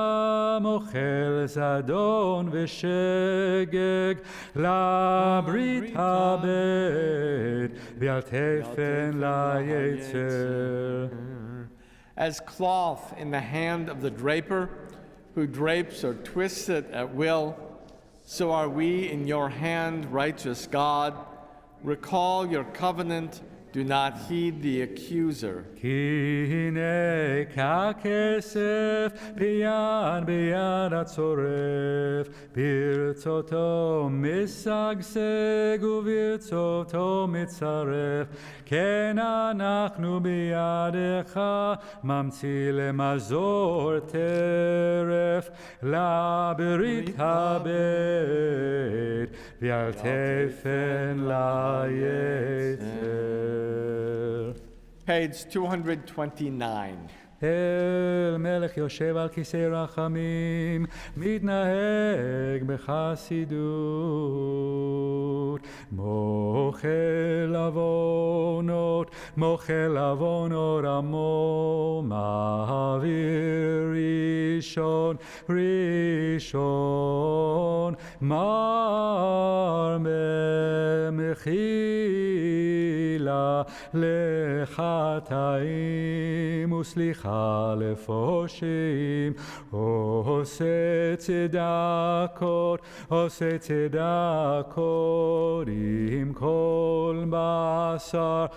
מוכל זדון ושגג, לברית הבט ועל תפן ליצר. As cloth in the hand of the draper, who drapes or twists it at will, so are we in your hand, righteous God. Recall your covenant, do not heed the accuser. כי הנה ככסף ביד ביד הצורף, ברצותו משגשג וברצותו מצרף, כן אנחנו בידך ממציא למזור טרף, לברית הבט ועל תפן ליצר. Page 229. אל מלך יושב על כיסא רחמים, מתנהג בחסידות. mochel avonot, amo, ma'avir rishon, mar mechila lechataim uslicha lefoshim, ose tzedakot im kol basar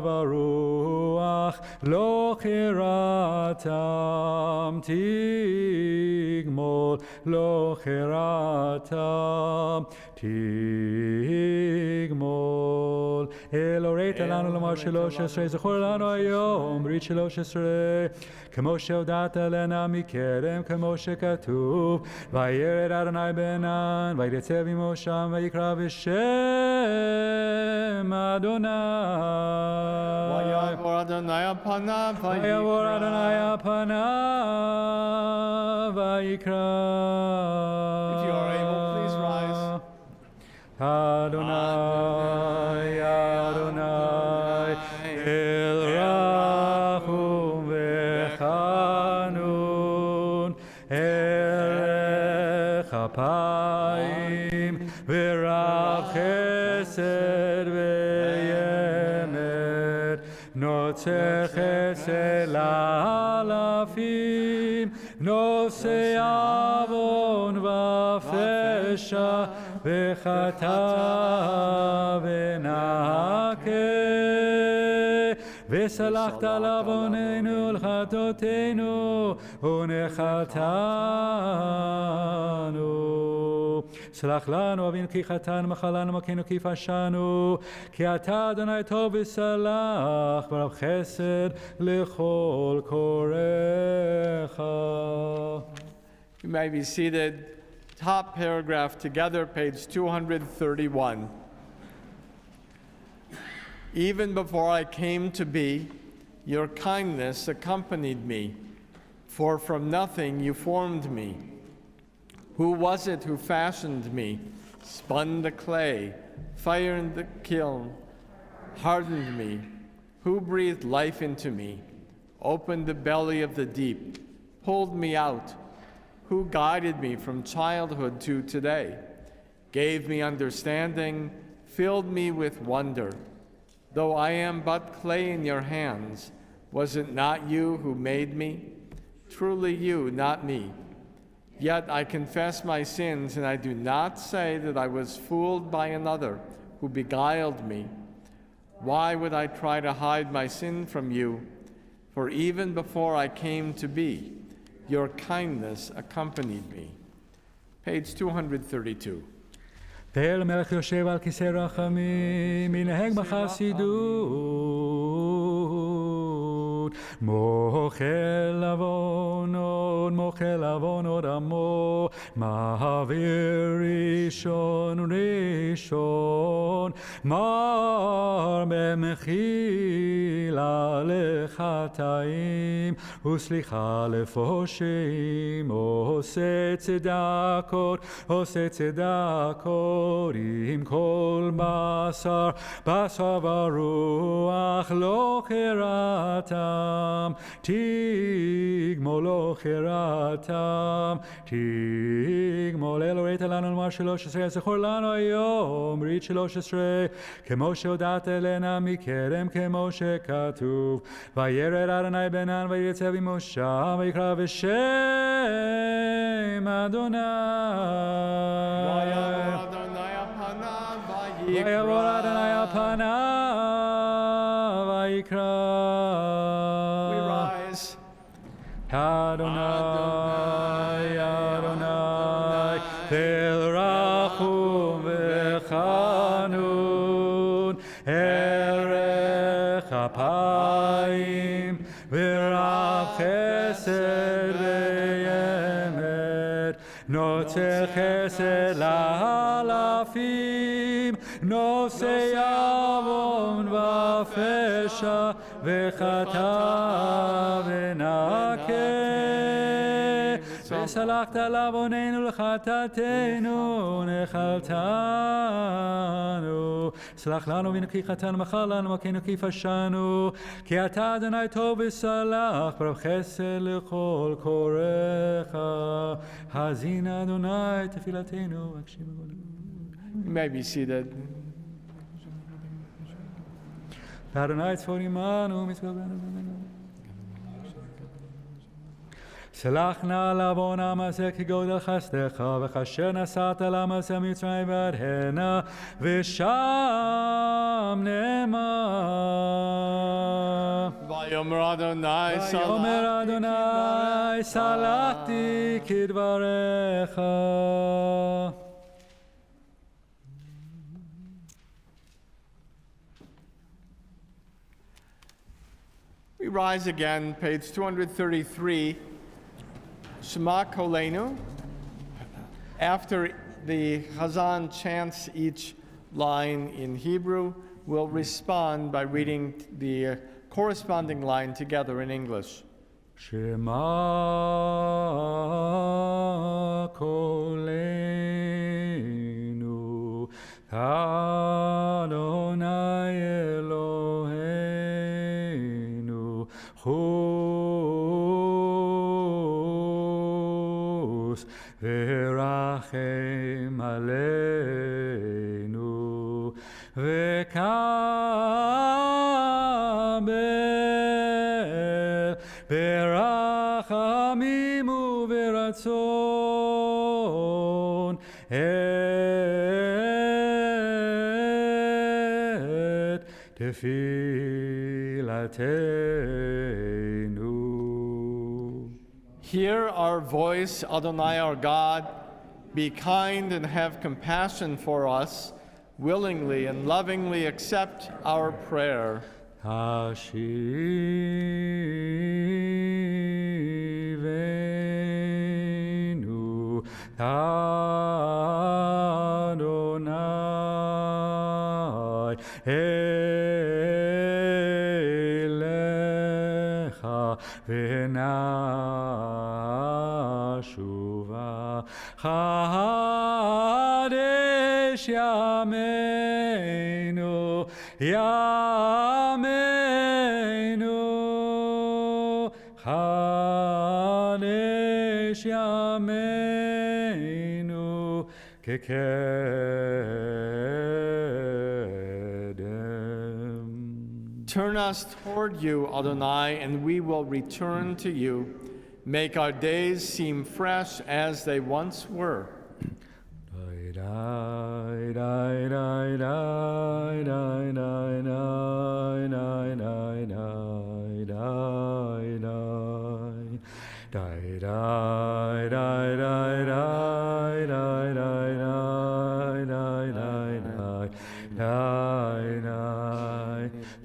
varuach lo chiratam tigmol lo chiratam tigmol אלוהית לנו לומר 13 זכור לנו היום ברית 13 כמו שהודעת לנה מקדם כמו שכתוב וירד אדוני בענן ויצב עמו שם ויקרא בשם אדוני ויעבור אדוני פניו ויקרא If you are able, please rise. Adonai, Adonai, El Rachum v'chanun, Erech Apayim, V'rav Chesed v'yemet, Notzer Chesed la'alafim, Nosei avon v'fesha, וחטא ונקה וסלחת לעווננו ולחטאותינו ונחתנו סלח לנו אבינו כי חטאנו מחלנו מכינו כי פשענו כי אתה אדוני טוב וסלח ורב חסד לכל קוראיך. You may be seated. Top paragraph together, page 231. Even before I came to be, your kindness accompanied me, for from nothing you formed me. Who was it who fashioned me, spun the clay, fired the kiln, hardened me? Who breathed life into me, opened the belly of the deep, pulled me out? Who guided me from childhood to today, gave me understanding, filled me with wonder? Though I am but clay in your hands, was it not you who made me? Truly you, not me. Yet I confess my sins, and I do not say that I was fooled by another who beguiled me. Why would I try to hide my sin from you? For even before I came to be, your kindness accompanied me. Page 232. תהל מלך יושב על כיסא רחמים, מנהג בחסידות. מוחל עוונות עמו, מעביר ראשון, מר במחילה לחטאים, וסליחה לפושעים, עושה צדקות, עם כל בשר ורוח לא חירתם, תגמול אלוהית לנו לומר 13 זכור לנו היום ברית 13 כמו שהודעת אלינו מקדם כמו שכתוב וירד אדוני בענן ויצב עמו שם ויקרא בשם אדוני ויעבור אדוני על פניו ויקרא. We rise. Adonai, Adonai, El Rachum v'chanun, Erech Apayim, V'rav Chesed v'yemet, Notzer Chesed la'alafim, Nosei avon v'fesha, וחטא ונקה וסלחת לעווננו לחטאתנו, נחלתנו. סלח לנו כי חטאנו, מחל לנו מכינו כי פשענו, כי אתה אדוני טוב וסלח, ברב חסד לכל קוראיך. האזין אדוני תפילתנו, הקשיב קולנו. You may be seated. אדוני צפור עמנו, מצווה בנו. סלח נא לעוון העם הזה כגודל חסדך, וכאשר נסעת לעם הזה מצרים ועד הנה, ושם נאמר. ויאמר אדוני ויאמר אדוני סלחתי כדבריך. We rise again, page 233, Shema Kolenu. After the Chazan chants each line in Hebrew, we'll respond by reading the corresponding line together in English. Shema Kolenu, Adonai Eloheinu, Chus v'rachem aleinu, v'kabel ברחמים וברצון את תפילתנו. Hear our voice, Adonai our God. Be kind and have compassion for us. Willingly and lovingly accept our prayer. השיבנו אדוני אליך ונשובה חדש ימינו ימינו חדש ימינו כקדם. Turn us toward you, Adonai, and we will return to you. Make our days seem fresh as they once were.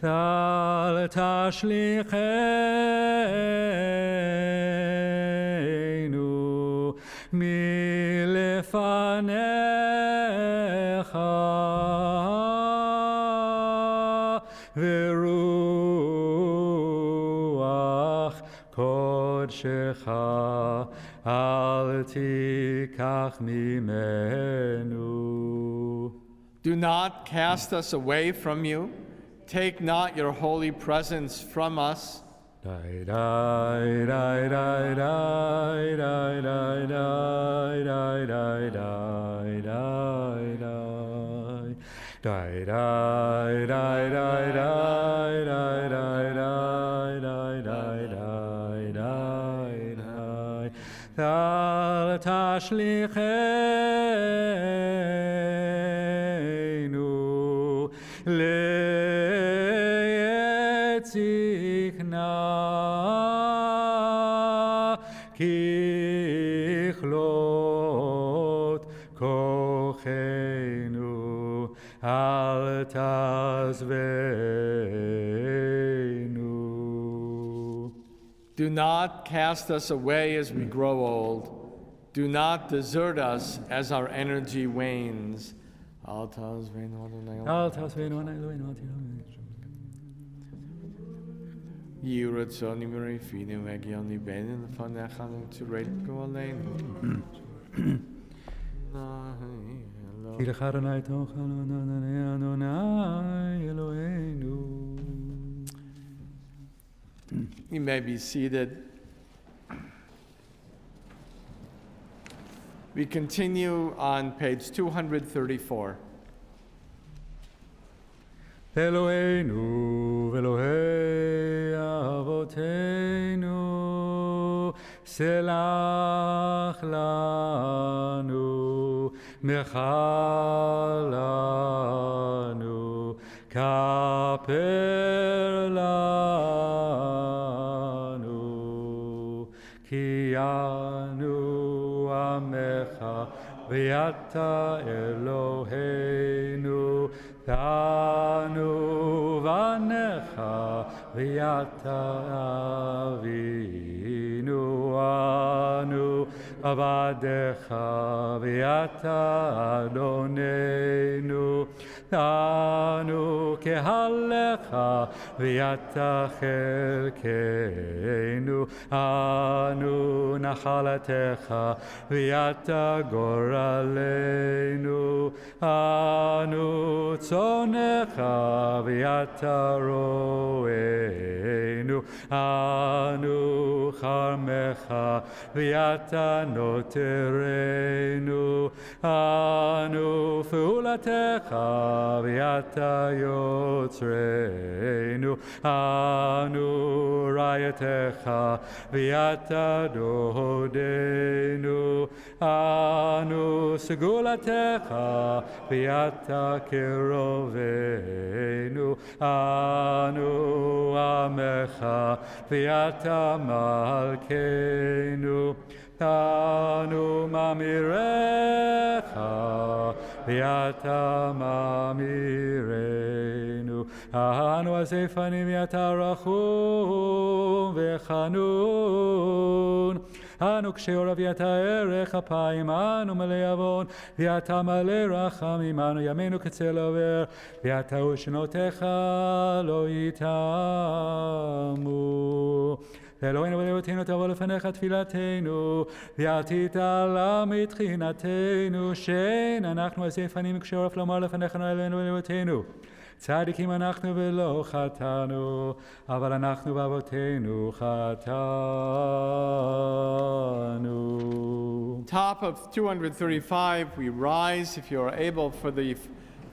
אל תשליכנו מלפניך ורוח קודשך אל תיקח ממנו. Do not cast us away from you. Take not your holy presence from us. אל תשליכנו לעת זקנה, ככלות כוחנו, אל תעזבנו. Do not cast us away as we grow old. Do not desert us as our energy wanes. אל תעזבנו, אלוהינו, יהי רצון ורפינו הגיון ליבנו לפניך וצורנו גואלנו. כי לך אדוני תאכלנו אדוני אלוהינו. You may be seated. We continue on page 234. אלוהינו ואלוהי אבותינו, סלח לנו, מחל לנו, כפר לנו, כי אנו עמך ואתה אלוהינו, אנו בניך ואתה אבינו, אנו עבדיך ואתה אדוננו, אנו קהלך ואתה חלקנו, אנו נחלתך ואתה גורלנו, אנו צונך ואתה רוענו, אנו חרמך ואתה נותרנו, אנו פעולתך ואתה יוצרנו, אנו רעייתך ואתה דודנו, אנו סגולתך ואתה קרובנו, אנו עמך ואתה מלכנו, אנו ממירך ואתה ממירנו, אנו עזי פנים ואתה רחום וחנון, אנו קשי עורף ואתה ערך אפיים, אנו מלא עוון ואתה מלא רחמים, אנו ימינו כצל עובר ואתה ושנותיך לא יתאמו. אלוהינו ולאבותינו תבוא לפניך תפילתנו, ואל תתעלם מתחינתנו, שאין אנחנו עזי פנים וקשי עורף לומר לפניך אלוהינו ולאבותינו. צדיקים אנחנו ולא חטאנו, אבל אנחנו ואבותינו חטאנו. Top of 235, we rise, if you are able, for the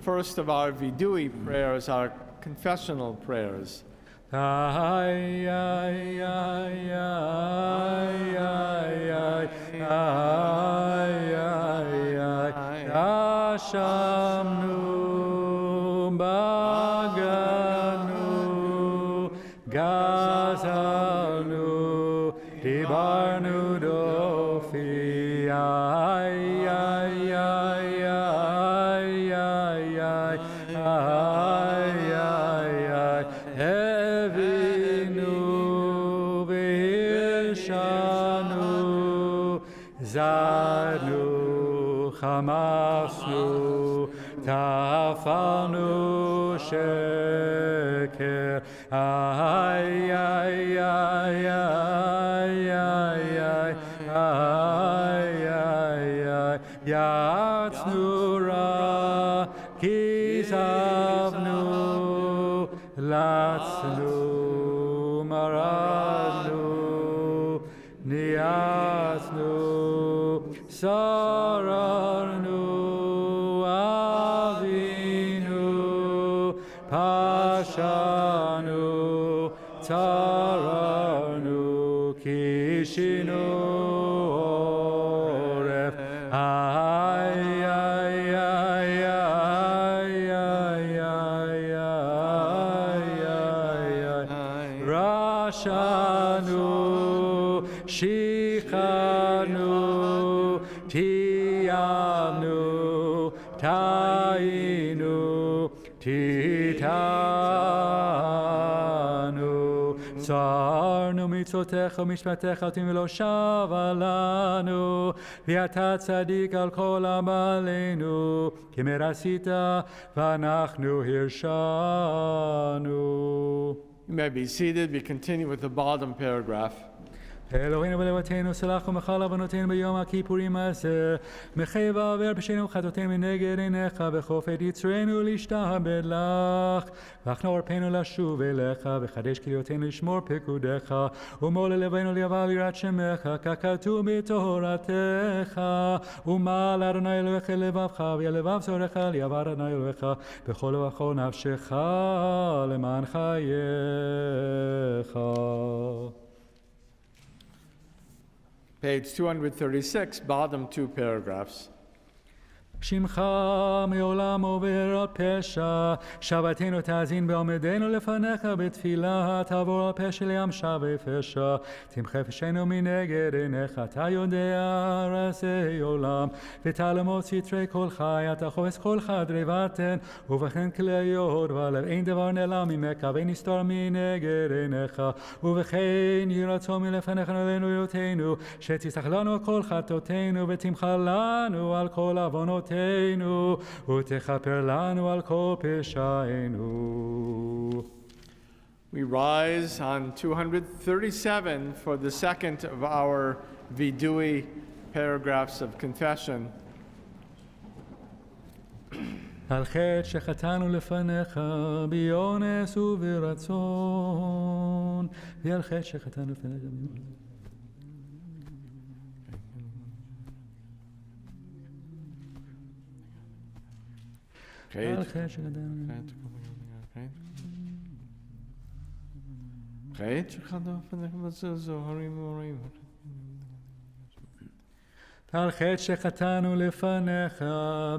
first of our vidui prayers, our confessional prayers. Ay, ay, ay, ay, ay, ay, ay, ay, ay, Ashamnu, Baganu, Gazalnu, Dibarnu, Dofi, ay, ay, ay, ay, ay, ay, ay, ay, ay, Evinu v'irshanu, Zadnu, Chamasnu, Tafanu, Sheker, ay, ay, ay, ay, ay, ay, ay, ay, ay, Yatznu ra, Kizavnu, Latznu, Maradnu, Niaznu, Sararnu, Avinu, Pashanu, Tararnu, Kishinu, Oref, ay, ay, ay, ay, ay, ay, ay, Rashanu, Shichanu, Tiyamnu, Tainu, Titanu, Sarnu mitzvotecha mishpatecha otim v'lo shava lanu, v'ata tzadik al kol amalenu, ki merasita v'anachnu hirshanu. You may be seated. We continue with the bottom paragraph. אלוהינו ולבתינו, סלח ומחל עוונותינו ביום הכיפורים הזה, מחייב העבר פשעינו וחטאותינו מנגד עיניך, וכופת יצרנו להשתעבד לך, ואחנור עורפנו לשוב אליך, וחדש כליותינו לשמור פקודיך, ומול לבנו ליבא ליראת שמך, ככתוב בתורתך, ומעל אדוני אלוהיך לבבך, ולבב זורעך ליבא אדוני אלוהיך, בכל ובכל נפשך למען חייך. Page 236, bottom two paragraphs. שמך מעולם עובר על פשע, שבתנו תאזין בעומדנו לפניך בתפילה, תעבור על פשע לים שבי פשע, תמחה פשענו מנגד עיניך, אתה יודע רזי עולם, ותעלמות סתרי כל חי, אתה חופש כל חדרי בטן, ובכן כליות ולב, אין דבר נעלם ממך, ואין נסתר מנגד עיניך, ובכן יהי רצון מלפניך עלינו היותנו, שתסלח לנו על כל חטאותינו, ותמחה לנו על כל עוונותינו, ותכפר לנו על כל פשענו. We rise on 237 for the second of our vidui paragraphs of confession. על חטא שחטאנו לפניך באונס וברצון, ועל חטא שחטאנו לפניך על חטא שחטאנו על חטא שחטאנו לפניך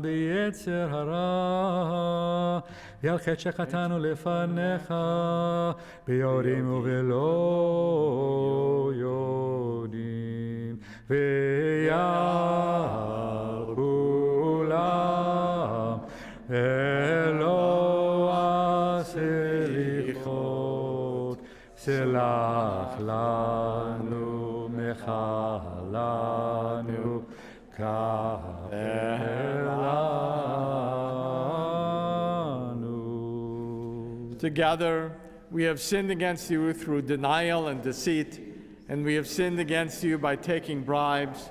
ביצר הרע, ועל חטא שחטאנו לפניך ביודעים ובלא יודעים, ויעל כולם אלוה סליחות, סלח לנו מחלנו, כפר לנו. Together, we have sinned against you through denial and deceit, and we have sinned against you by taking bribes.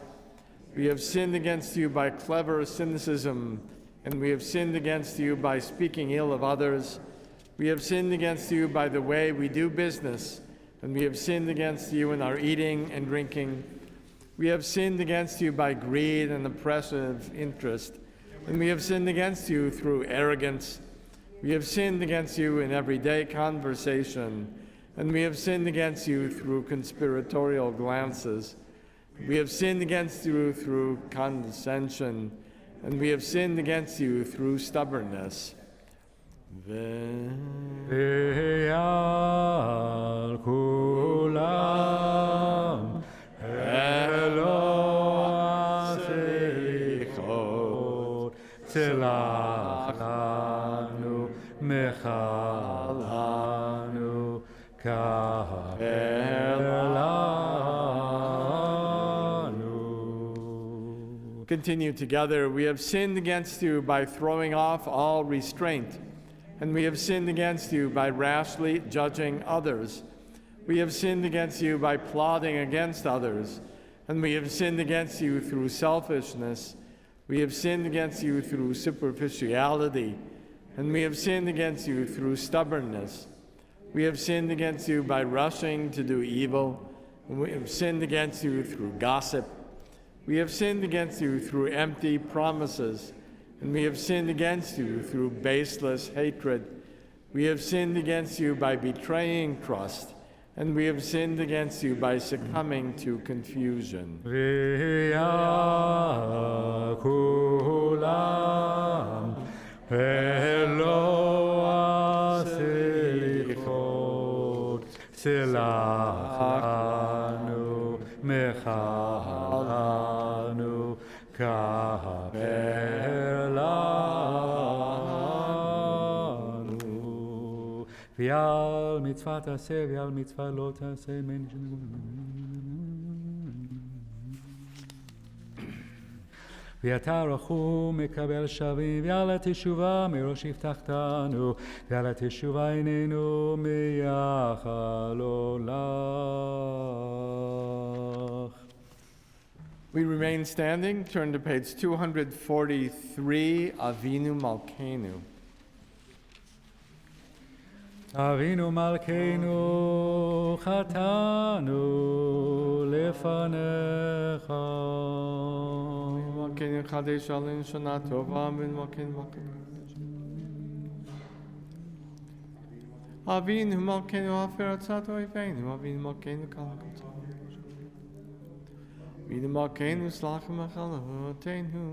We have sinned against you by clever cynicism, and we have sinned against you by speaking ill of others. We have sinned against you by the way we do business, and we have sinned against you in our eating and drinking. We have sinned against you by greed and oppressive interest, and we have sinned against you through arrogance. We have sinned against you in everyday conversation, and we have sinned against you through conspiratorial glances. We have sinned against you through condescension, and we have sinned against you through stubbornness. ועל כולם אלוה סליחות, סלח לנו מחלנו, כפר לנו. Continue together. We have sinned against you by throwing off all restraint, and we have sinned against you by rashly judging others. We have sinned against you by plotting against others, and we have sinned against you through selfishness. We have sinned against you through superficiality, and we have sinned against you through stubbornness. We have sinned against you by rushing to do evil, and we have sinned against you through gossip. We have sinned against you through empty promises, and we have sinned against you through baseless hatred. We have sinned against you by betraying trust, and we have sinned against you by succumbing to confusion. ועל כולם אלוה סליחות, סלח לנו מחלנו, כפר לנו. ועל מצווה תעשה ועל מצווה לא תעשה. ואתה רחום מקבל שבים, ועל התשובה מראש הבטחתנו, ועל התשובה עינינו מייחלו לך. We remain standing. Turn to page 243, Avinu Malkeinu. אבינו מלכנו חטאנו לפניך. Malkeinu Chadesh Alin Shana Tova, Amin Malkeinu Avinu Malkeinu Afer Atzat Oivenu, Avinu Malkeinu Kalakot. Avinu Malkeinu Slachem Achalotenu.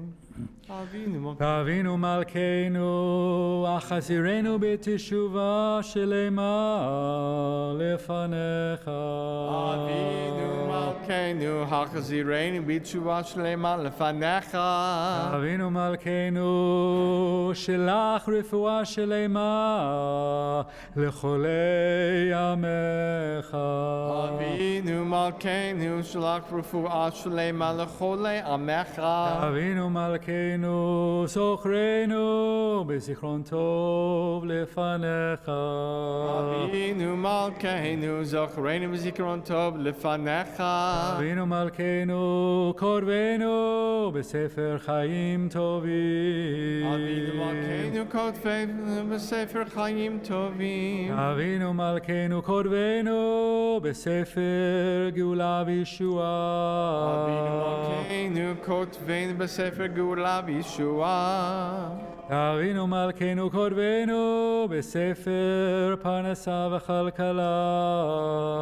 אבינו מלכנו, החזירנו בתשובה שלמה לפניך. אבינו מלכנו, החזירנו בתשובה שלמה לפניך. אבינו מלכנו, שלח רפואה שלמה לחולי עמך. אבינו מלכנו, שלח רפואה שלמה לחולי עמך. אבינו מלכנו, זוכרנו בזיכרון טוב לפניך. אבינו מלכנו, זוכרנו בזיכרון טוב לפניך. אבינו מלכנו, קורבנו בספר חיים טובים. אבינו מלכנו, כותבנו בספר חיים טובים. אבינו מלכנו, קורבנו בספר גאולה וישועה. אבינו מלכנו, כותבנו בספר גאולה וישועה. אבינו מלכנו, קורבנו בספר פרנסה וכלכלה.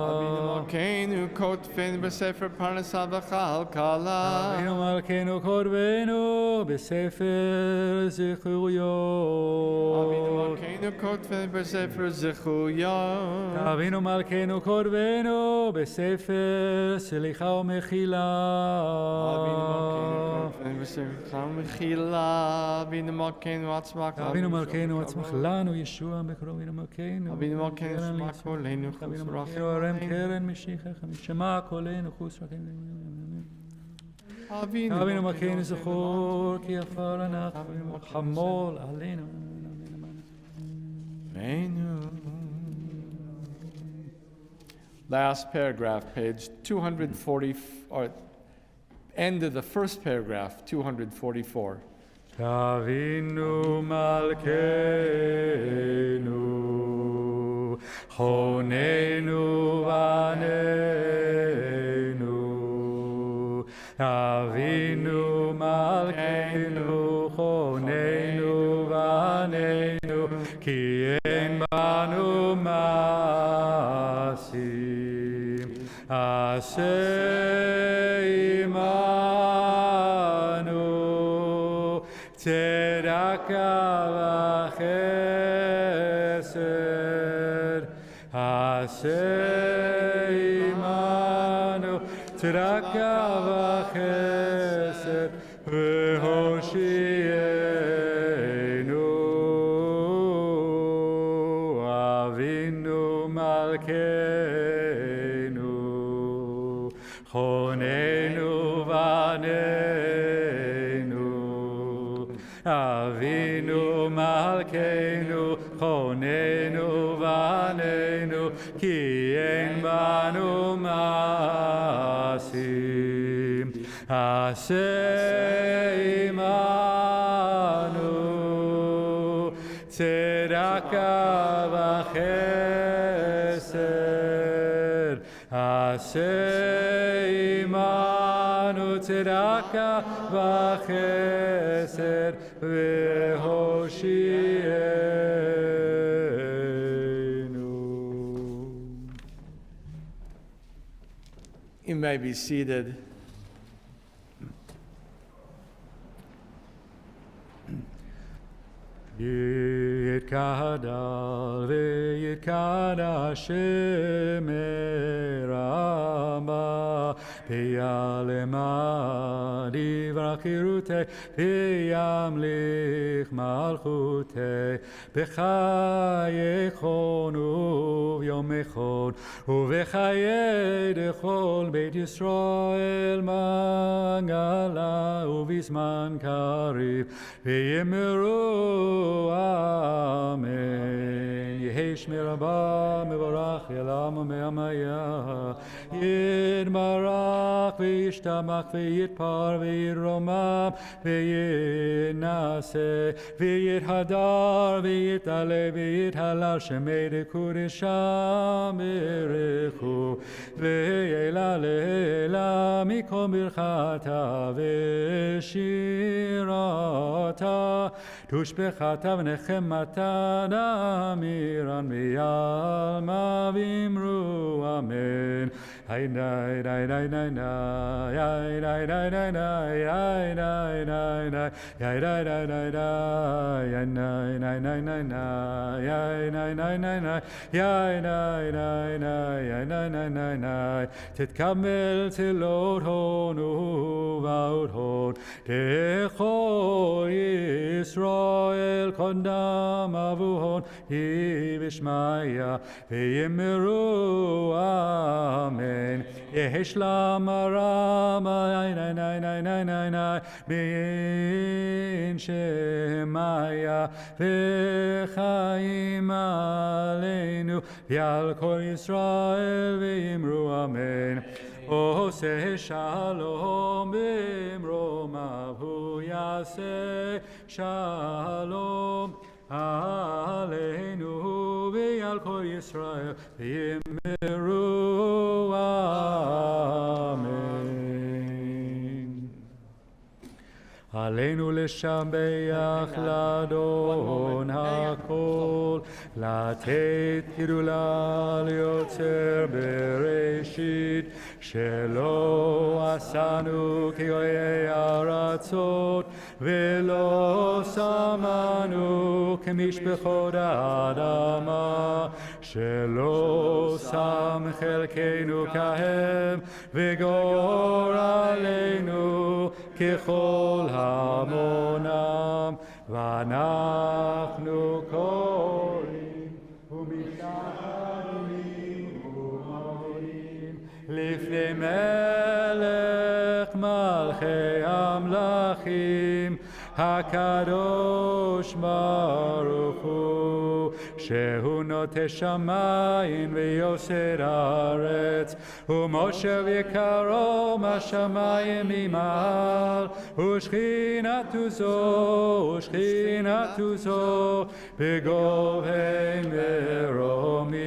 אבינו מלכנו, כותבנו בספר פרנסה וכלכלה. אבינו מלכנו, קורבנו בספר זכויות. אבינו מלכנו, כותבנו בספר זכויות. אבינו מלכנו, קורבנו בספר סליחה ומחילה. אבינו מלכנו, כותבנו בספר סליחה ומחילה. אבינו מלכנו, עצמך אבינו מלכנו, עצמך לנו ישוע בקרוב. אבינו מלכנו, אבינו מלכנו, שמע קולנו, חוץ אבינו רחם מלכנו, הרם קרן משיחך, משמע קולנו, חוץ רחם. אבינו מלכנו, זכור כי עפר אנחנו, חמול עלינו. Last paragraph, page 240, or end of the first paragraph, 244. אבינו מלכנו, חוננו בנינו. אבינו מלכנו, חוננו בנינו, כי אין בנו מעשים עשה עמנו. צדקה וחסד עשה עמנו. צדקה וחסד והושיענו. אבינו מלכנו, חוננו בנינו. אבינו מלכנו, חוננו בנינו, כי אין בנו מעשים עשה עמנו. צדקה וחסד עשה עמנו. צדקה וחסד והושיענו. You may be seated. יתקדש ויתקדש שם רמה, ויעלמה דברך חירותי, וימליך מלכותי, בחיי חון וביום חון, ובחיי דכל בית ישראל מגלה, ובזמן קריב, ויאמרו אמן. יהי שמי רבה מבורך ילם ומעמיה, יתברך וישתבח ויתפאר וירומם ויתנשא ויתהדר ויתעלה ויתהלל, שמי דקודשם ברכו לעילא לעילא, מכל ברכתה ושירתה, תושבחתה ונחמתה דמירן ויעלמה, ואמרו אמן. היי די די די די די, היי די די די די, היי די די די, היי די די די די, היי די די די די די, היי די די די די, היי די די די, היי די די די די. תתקבל תלות הון ובאות הון, דכל ישראל קודם אבוהון, היא ושמיה ויאמרו אמן. יש לה מרמה ני ני ני ני ני ני, בין שמיה וחיים עלינו ועל כל ישראל, ויאמרו אמן. עושה שלום במרומיו, הוא יעשה שלום עלינו ועל כל ישראל, ויאמרו אמן. עלינו לשבח לאדון הכל, לתת גדולה ליוצר בראשית, שלא עשנו כגויי ארצות, ולא שמנו כמשפחות האדמה, שלא שם חלקנו כהם, וגורלנו ככל המונם, ואנחנו קוראים ומשתחווים ומודים לפני מלך מלכי המלכים, הקדוש ברוך הוא, שהוא נוטה שמיים ויוסד הארץ, ומושב יקרו מהשמיים ממעל, ושכינתו זו בגובי מרומים,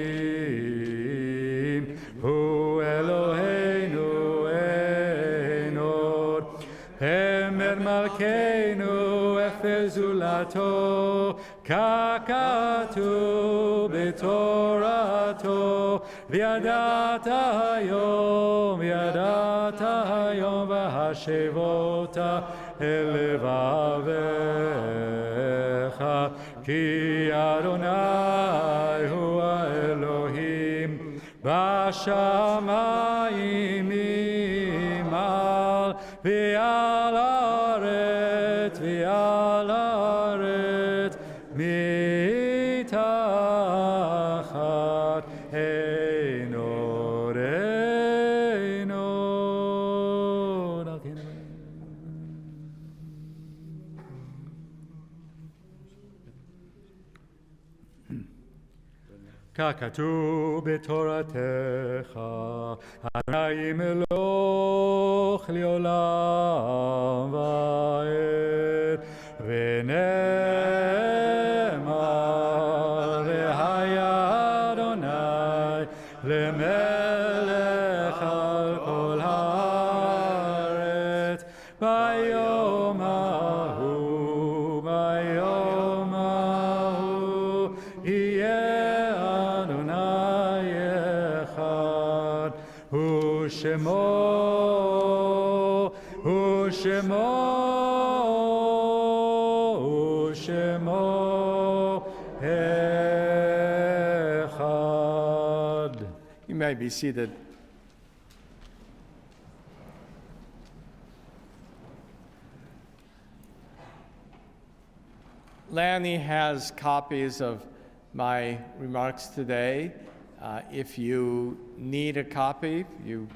הוא אלוהינו אין עוד, אמת מלכנו אפל זולתו, ככתוב בתורתו, וידעת היום והשבות אל לבביך, כי אדוני הוא האלוהים בשמיים ממעל, ועל הארץ מתחת, אין עוד, אין עוד. ככתוב בתורתך, אדוני מלוך לעולם ועד, ונאמר והיה אדוני למלך על כל הארץ, ביום ההוא יהיה אדוני אחד, ושמו אחד. You may be seated. Lanny has copies of my remarks today. If you need a copy, you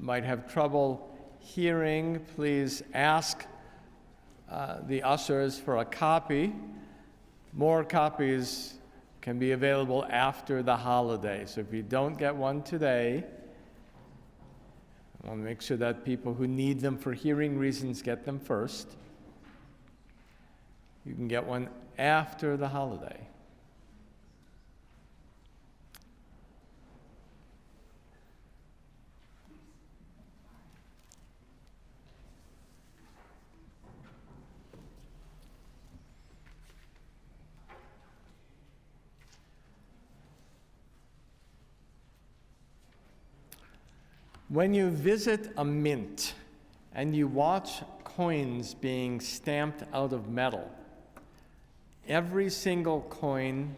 might have trouble hearing, please ask the ushers for a copy. More copies can be available after the holiday. So if you don't get one today, I want to make sure that people who need them for hearing reasons get them first. You can get one after the holiday. When you visit a mint and you watch coins being stamped out of metal, every single coin,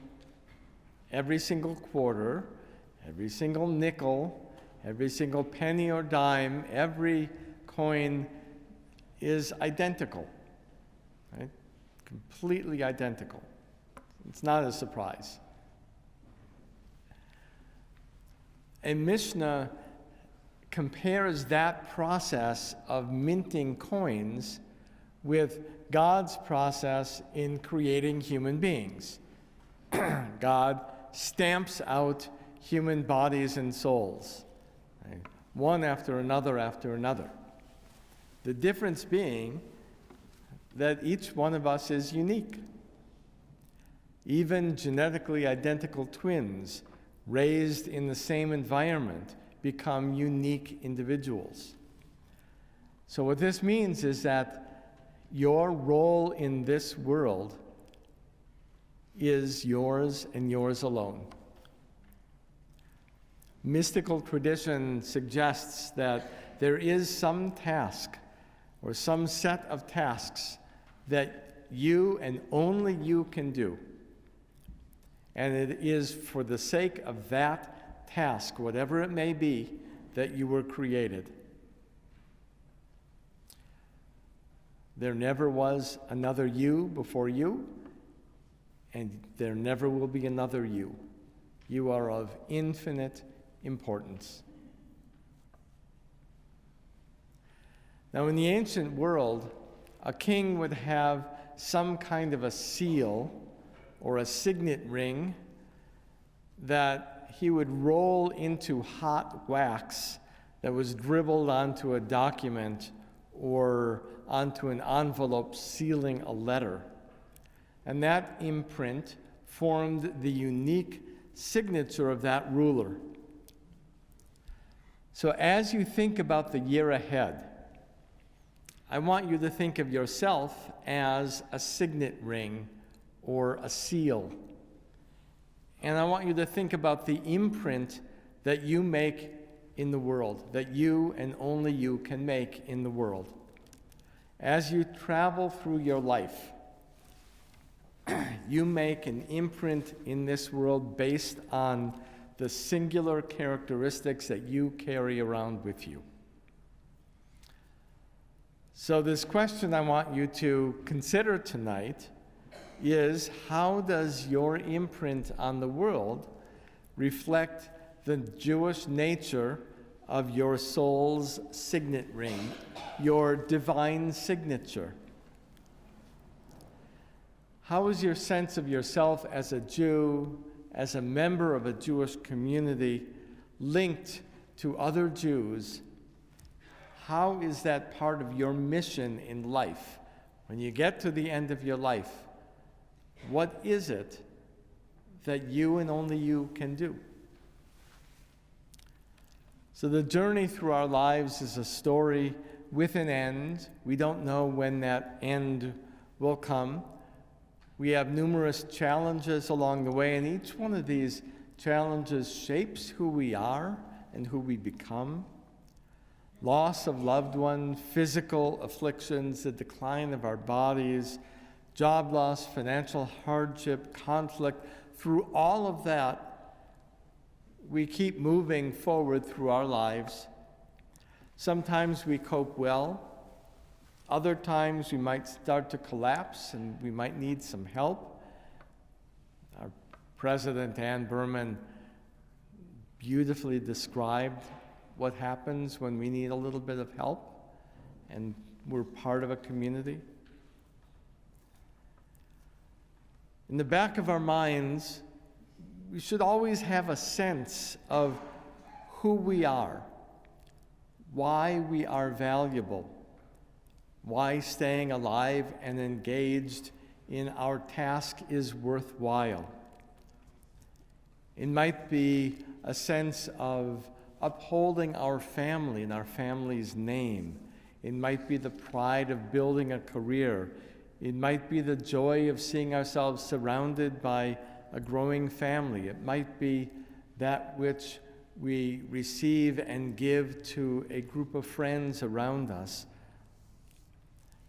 every single quarter, every single nickel, every single penny or dime, every coin is identical, right? Completely identical. It's not a surprise. A Mishnah compares that process of minting coins with God's process in creating human beings. God stamps out human bodies and souls, right? One after another after another. The difference being that each one of us is unique. Even genetically identical twins raised in the same environment become unique individuals. So what this means is that your role in this world is yours and yours alone. Mystical tradition suggests that there is some task or some set of tasks that you and only you can do. And it is for the sake of that task, whatever it may be, that you were created. There never was another you before you, and there never will be another you. You are of infinite importance. Now, in the ancient world, a king would have some kind of a seal or a signet ring that he would roll into hot wax that was dribbled onto a document or onto an envelope sealing a letter. And that imprint formed the unique signature of that ruler. So as you think about the year ahead, I want you to think of yourself as a signet ring or a seal. And I want you to think about the imprint that you make in the world, that you and only you can make in the world. As you travel through your life, you make an imprint in this world based on the singular characteristics that you carry around with you. So this question I want you to consider tonight is, how does your imprint on the world reflect the Jewish nature of your soul's signet ring, your divine signature? How is your sense of yourself as a Jew, as a member of a Jewish community, linked to other Jews? How is that part of your mission in life? When you get to the end of your life, what is it that you and only you can do? So the journey through our lives is a story with an end. We don't know when that end will come. We have numerous challenges along the way, and each one of these challenges shapes who we are and who we become. Loss of loved ones, physical afflictions, the decline of our bodies, job loss, financial hardship, conflict. Through all of that, we keep moving forward through our lives. Sometimes we cope well, Other times we might start to collapse and we might need some help. Our President, Ann Berman, beautifully described what happens when we need a little bit of help and we're part of a community. In the back of our minds, we should always have a sense of who we are, why we are valuable, why staying alive and engaged in our task is worthwhile. It might be a sense of upholding our family and our family's name. It might be the pride of building a career. It might be the joy of seeing ourselves surrounded by a growing family. It might be that which we receive and give to a group of friends around us.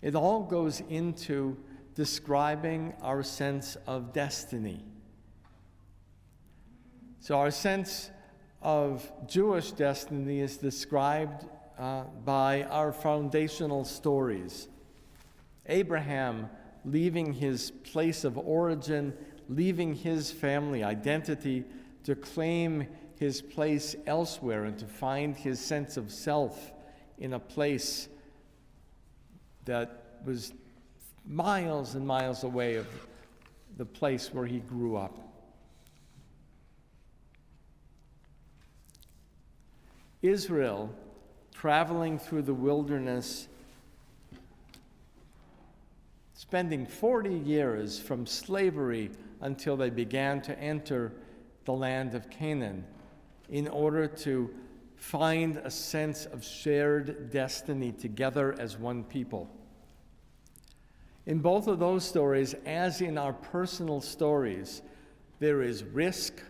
It all goes into describing our sense of destiny. So our sense of Jewish destiny is described by our foundational stories. Abraham leaving his place of origin, leaving his family identity to claim his place elsewhere and to find his sense of self in a place that was miles and miles away of the place where he grew up. Israel, traveling through the wilderness, spending 40 years from slavery until they began to enter the land of Canaan in order to find a sense of shared destiny together as one people. In both of those stories, as in our personal stories, there is risk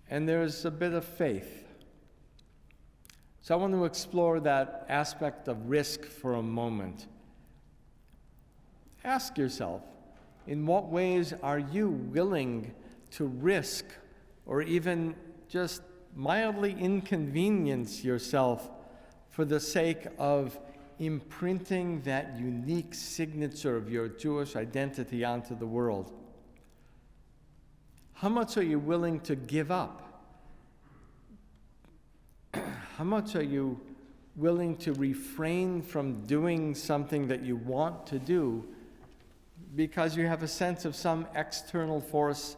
and there's a bit of faith. So I want to explore that aspect of risk for a moment. Ask yourself, in what ways are you willing to risk or even just mildly inconvenience yourself for the sake of imprinting that unique signature of your Jewish identity onto the world? How much are you willing to give up? How much are you willing to refrain from doing something that you want to do because you have a sense of some external force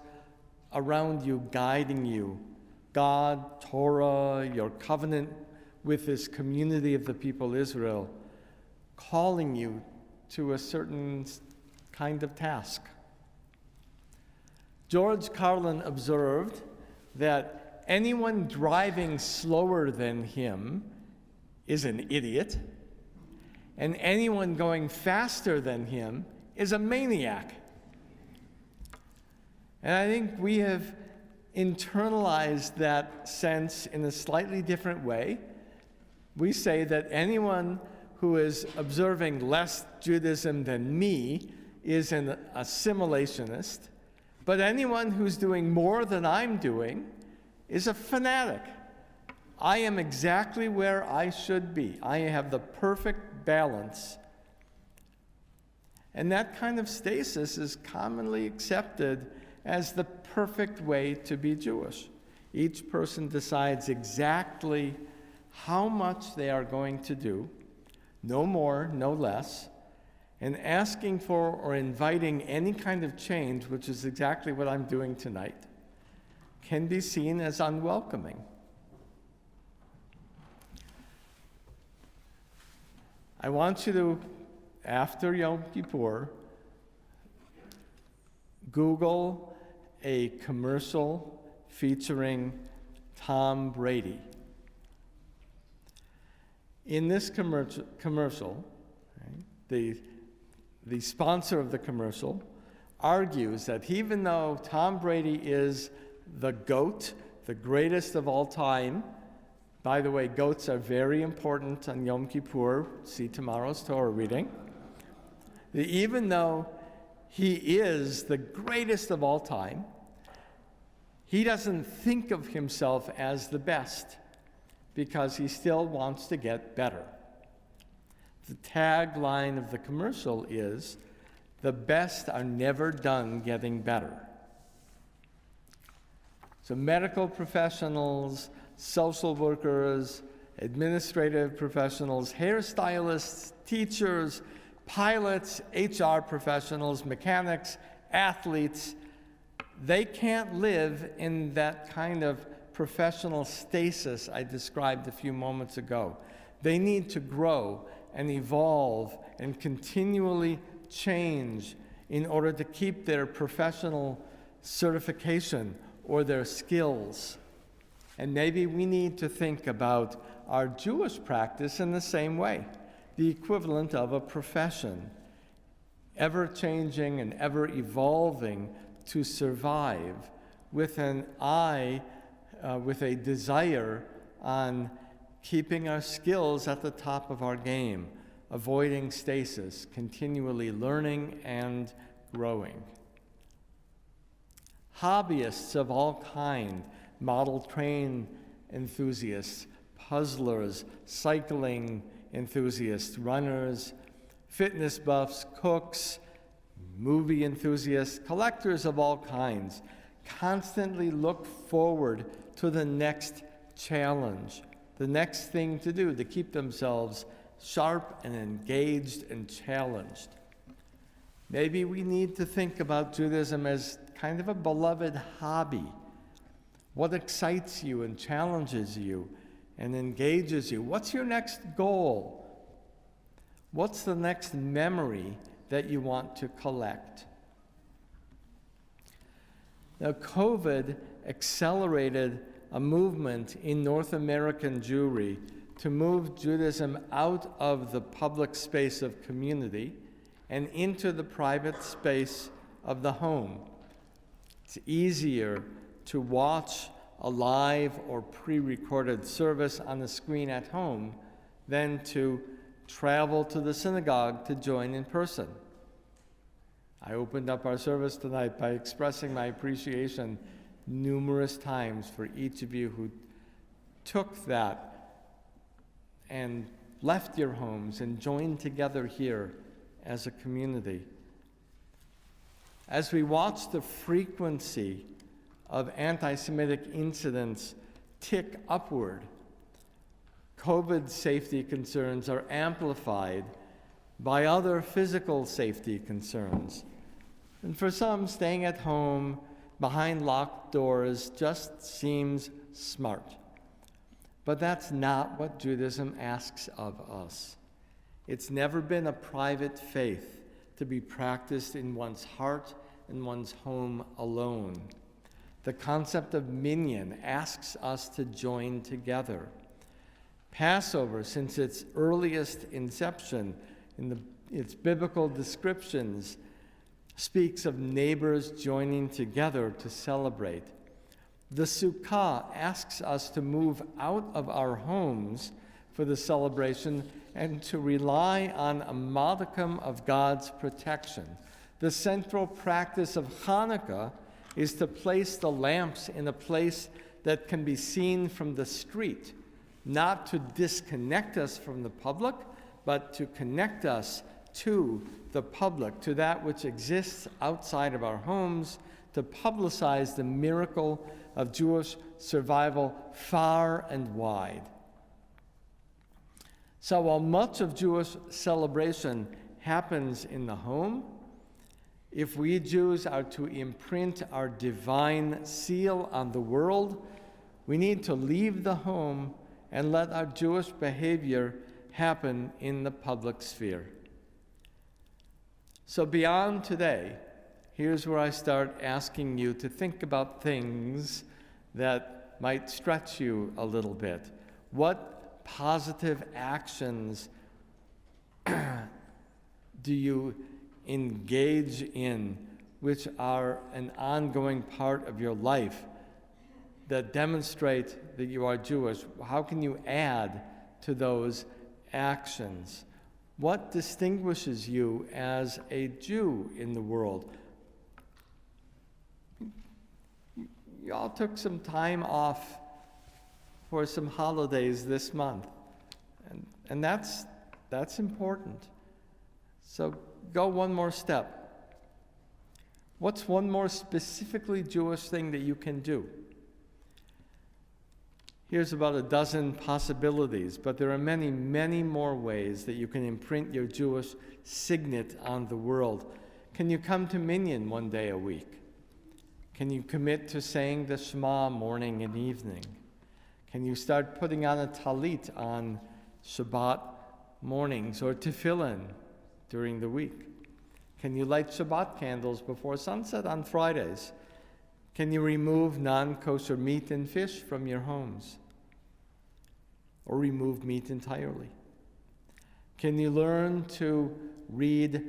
around you guiding you? God, Torah, your covenant with this community of the people Israel, calling you to a certain kind of task. George Carlin observed that anyone driving slower than him is an idiot, and anyone going faster than him is a maniac. And I think we have internalized that sense in a slightly different way. We say that anyone who is observing less Judaism than me is an assimilationist, but anyone who's doing more than I'm doing is a fanatic. I am exactly where I should be. I have the perfect balance. And that kind of stasis is commonly accepted as the perfect way to be Jewish. Each person decides exactly how much they are going to do, no more, no less, and asking for or inviting any kind of change, which is exactly what I'm doing tonight, can be seen as unwelcoming. I want you to, after Yom Kippur, Google a commercial featuring Tom Brady. In this commercial, right, the sponsor of the commercial argues that even though Tom Brady is the GOAT, the greatest of all time, by the way, goats are very important on Yom Kippur, see tomorrow's Torah reading, even though he is the greatest of all time, he doesn't think of himself as the best because he still wants to get better. The tagline of the commercial is, "The best are never done getting better." So medical professionals, social workers, administrative professionals, hairstylists, teachers, pilots, HR professionals, mechanics, athletes, they can't live in that kind of professional stasis I described a few moments ago. They need to grow and evolve and continually change in order to keep their professional certification or their skills. And maybe we need to think about our Jewish practice in the same way, the equivalent of a profession, ever-changing and ever-evolving to survive with an eye, with a desire on keeping our skills at the top of our game, avoiding stasis, continually learning and growing. Hobbyists of all kinds, model train enthusiasts, puzzlers, cycling enthusiasts, runners, fitness buffs, cooks, movie enthusiasts, collectors of all kinds, constantly look forward to the next challenge, the next thing to do to keep themselves sharp and engaged and challenged. Maybe we need to think about Judaism as kind of a beloved hobby. What excites you and challenges you and engages you? What's your next goal? What's the next memory that you want to collect? Now, COVID accelerated a movement in North American Jewry to move Judaism out of the public space of community and into the private space of the home. It's easier to watch a live or pre-recorded service on the screen at home than to travel to the synagogue to join in person. I opened up our service tonight by expressing my appreciation numerous times for each of you who took that and left your homes and joined together here as a community. As we watch the frequency of anti-Semitic incidents tick upward, COVID safety concerns are amplified by other physical safety concerns. And for some, staying at home behind locked doors just seems smart. But that's not what Judaism asks of us. It's never been a private faith to be practiced in one's heart and one's home alone. The concept of minyan asks us to join together. Passover, since its earliest inception in its biblical descriptions, speaks of neighbors joining together to celebrate. The Sukkah asks us to move out of our homes for the celebration and to rely on a modicum of God's protection. The central practice of Hanukkah is to place the lamps in a place that can be seen from the street, not to disconnect us from the public, but to connect us to the public, to that which exists outside of our homes, to publicize the miracle of Jewish survival far and wide. So while much of Jewish celebration happens in the home, if we Jews are to imprint our divine seal on the world, we need to leave the home and let our Jewish behavior happen in the public sphere. So beyond today, here's where I start asking you to think about things that might stretch you a little bit. What positive actions do you engage in which are an ongoing part of your life that demonstrate that you are Jewish? How can you add to those actions? What distinguishes you as a Jew in the world? You all took some time off for some holidays this month, and that's That's important. So go one more step. What's one more specifically Jewish thing that you can do? Here's about a dozen possibilities, but there are many, many more ways that you can imprint your Jewish signet on the world. Can you come to Minyan one day a week? Can you commit to saying the Shema morning and evening? Can you start putting on a talit on Shabbat mornings or tefillin during the week? Can you light Shabbat candles before sunset on Fridays? Can you remove non-kosher meat and fish from your homes? Or remove meat entirely? Can you learn to read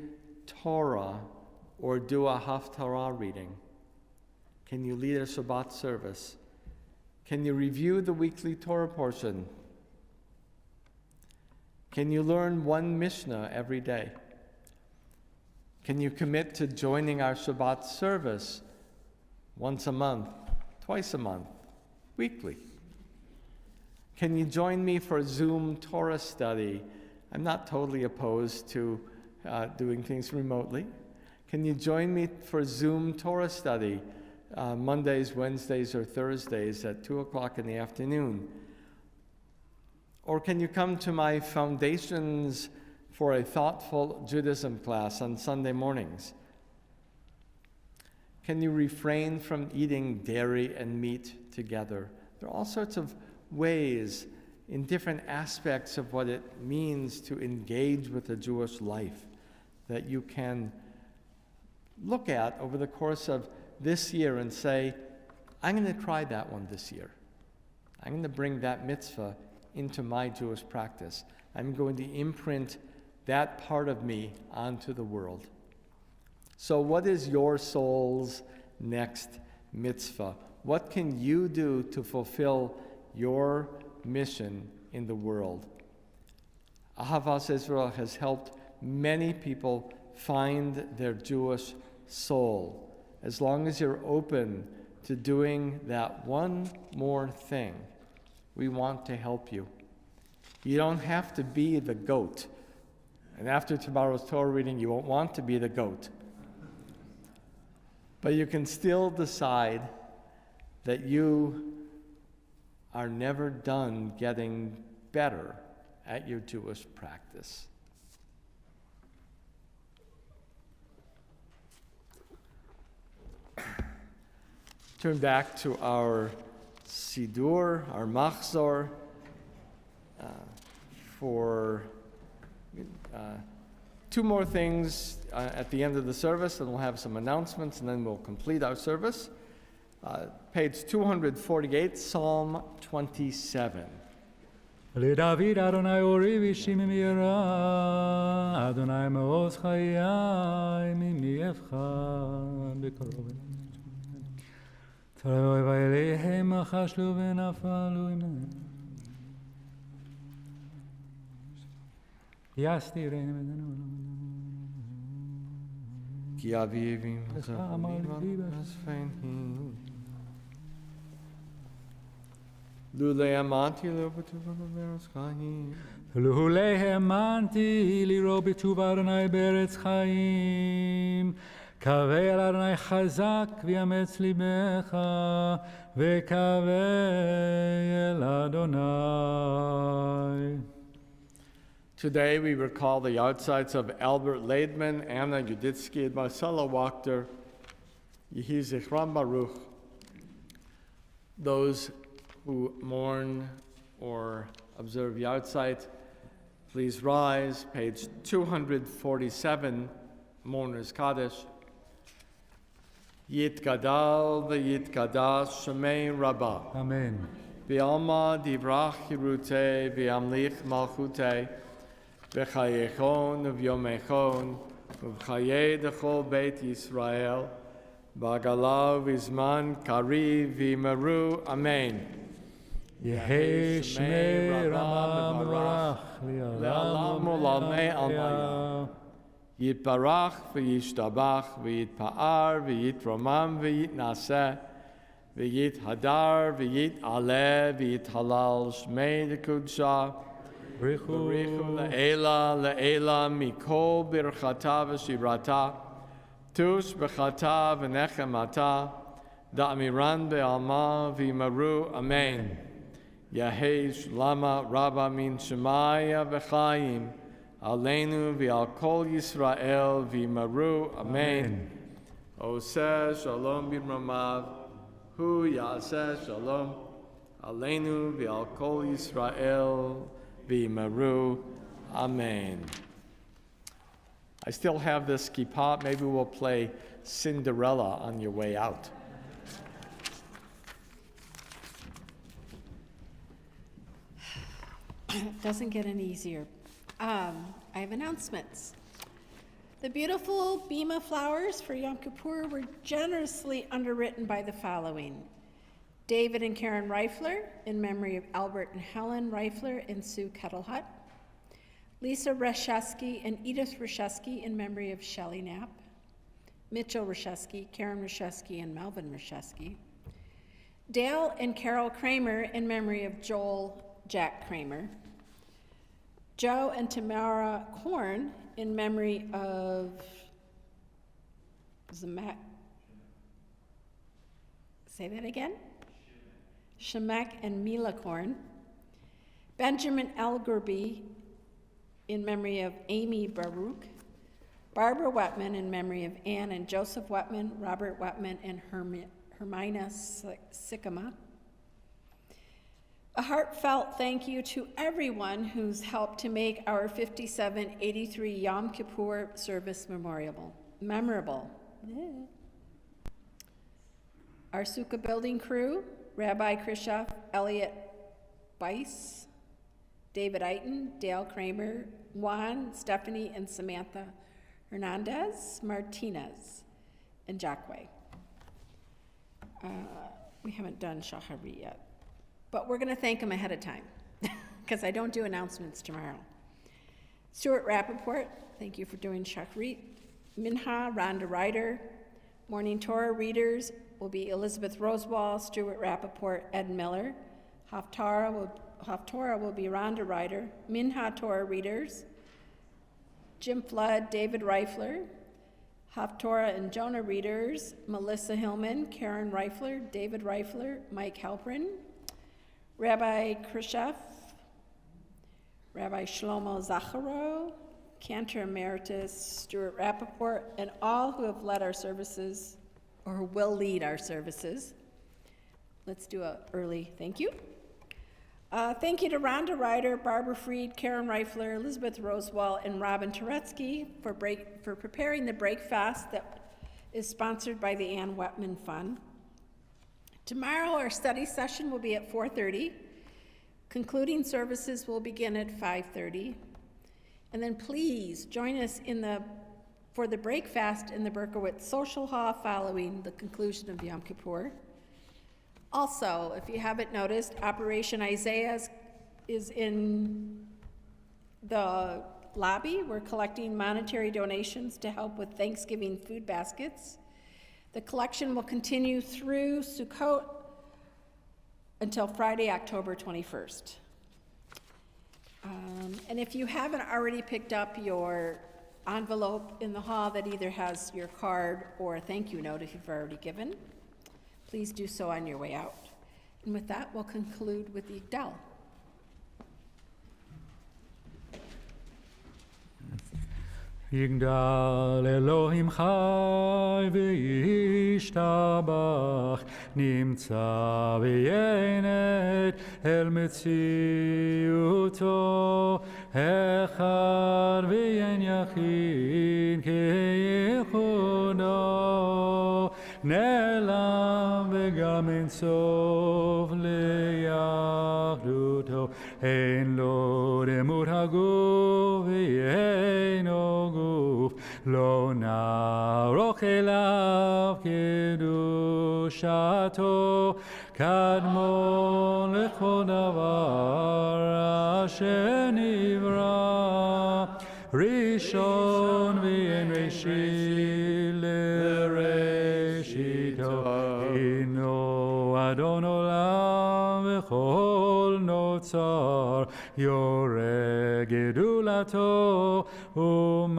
Torah or do a Haftarah reading? Can you lead a Shabbat service? Can you review the weekly Torah portion? Can you learn one Mishnah every day? Can you commit to joining our Shabbat service once a month, twice a month, weekly? Can you join me for Zoom Torah study? I'm not totally opposed to doing things remotely. Can you join me for Zoom Torah study Mondays, Wednesdays, or Thursdays at 2 o'clock in the afternoon? Or can you come to my Foundations for a Thoughtful Judaism class on Sunday mornings? Can you refrain from eating dairy and meat together? There are all sorts of ways in different aspects of what it means to engage with the Jewish life that you can look at over the course of this year and say, I'm going to try that one this year. I'm going to bring that mitzvah into my Jewish practice. I'm going to imprint that part of me onto the world. So what is your soul's next mitzvah? What can you do to fulfill your mission in the world? Ahavas Israel has helped many people find their Jewish soul. As long as you're open to doing that one more thing, we want to help you. You don't have to be the goat. And after tomorrow's Torah reading, you won't want to be the goat. But you can still decide that you are never done getting better at your Jewish practice. Turn back to our Sidur, our Machzor, for two more things at the end of the service, and we'll have some announcements, and then we'll complete our service. Page 248, Psalm 27. לדוד אדוני אורי ואישי ממהרה, אדוני מעוז חיי ממייבך בקרוב אליי. צלו ואליהם חשלו ונפלו עמהם. יסתירנו מדנו. כי אביבים זכרונים וספנים. לולא האמנתי לו בטובה בארץ חיים. לולא האמנתי לראות בטובה אדוני בארץ חיים. קווה אל אדוני חזק ויאמץ ליבך, וקווה אל אדוני. Today we recall the outsides of Albert Laidman, Anna Yuditsky, and Marcella Wachter, Yehi Zichram Baruch. Those who mourn or observe Yahrzeit, please rise. Page 247, Mourner's Kaddish. Yitgadal v'yitgadash Shemei Rabbah. Amen. V'alma divrach hirute v'amlich malchute v'chayechon v'yomechon v'chayei dechol Beit Yisrael v'agalav v'zman kariv v'meru. Amen. יהי שמי רמה מבורך לעולם ולעולמי עלמיה. יתברך וישתבח ויתפאר ויתרומם ויתנשא ויתהדר ויתעלה ויתהלל שמי לקודשה Barichu le'ela mikol birchata v'shivrata, tush b'chata v'nechemata, da'amiran be'alma v'imaru, amen. Yahei lama rabba min shemaya v'chaim, aleinu v'al kol Yisrael v'imaru, amen. Oseh shalom b'ramav, hu ya'aseh shalom, aleinu v'al kol Yisrael v'imaru, amen. I still have this kippah. Maybe we'll play Cinderella on your way out. It doesn't get any easier. I have announcements. The beautiful Bima flowers for Yom Kippur were generously underwritten by the following: David and Karen Reifler, in memory of Albert and Helen Reifler and Sue Kettlehut. Lisa Reshesky and Edith Reshesky, in memory of Shelley Knapp. Mitchell Reshesky, Karen Reshesky, and Melvin Reshesky. Dale and Carol Kramer, in memory of Joel Jack Kramer. Joe and Tamara Korn, in memory of Zemek. Say that again? Shemek and Mila Korn. Benjamin Elgerby, in memory of Amy Baruch. Barbara Wetman, in memory of Anne and Joseph Wetman, Robert Wetman, and Hermina Sycama. A heartfelt thank you to everyone who's helped to make our 5783 Yom Kippur service memorable. Yeah. Our Sukkah building crew, Rabbi Krishoff, Elliot Weiss, David Eiton, Dale Kramer, Juan, Stephanie, and Samantha Hernandez, Martinez, and Jackway. We haven't done Shahari yet, but we're going to thank them ahead of time because I don't do announcements tomorrow. Stuart Rappaport, thank you for doing Shachrit. Minha, Rhonda Ryder. Morning Torah readers will be Elizabeth Rosewall, Stuart Rappaport, Ed Miller. Haftarah will be Rhonda Ryder. Minha Torah readers, Jim Flood, David Reifler. Haftorah and Jonah readers, Melissa Hillman, Karen Reifler, David Reifler, Mike Halprin. Rabbi Krishoff, Rabbi Shlomo Zacharo, Cantor Emeritus Stuart Rappaport, and all who have led our services or who will lead our services. Let's do an early thank you. Thank you to Rhonda Ryder, Barbara Freed, Karen Reifler, Elizabeth Rosewall, and Robin Turetsky for preparing the break fast that is sponsored by the Ann Wetman Fund. Tomorrow, our study session will be at 4:30. Concluding services will begin at 5:30. And then please join us for the break fast in the Berkowitz Social Hall following the conclusion of Yom Kippur. Also, if you haven't noticed, Operation Isaiah is in the lobby. We're collecting monetary donations to help with Thanksgiving food baskets. The collection will continue through Sukkot until Friday, October 21st. And if you haven't already picked up your envelope in the hall that either has your card or a thank you note if you've already given, please do so on your way out. And with that, we'll conclude with the Yigdal. יגדל אלוהים חי וישתבח, נמצא וינט אל מציאותו, אחד ואין יחיד כייחודו, נעלם וגם אין סוף ליחדותו, אין לו דמות הגוף ואינו גוף, לא נערוך אליו קדושתו, קדמון לכל דבר אשר נברא, ראשון ואין ראשית לראשיתו, אינו אדון עולם וכל נוצר צור, יורה גדולתו ומלכותו,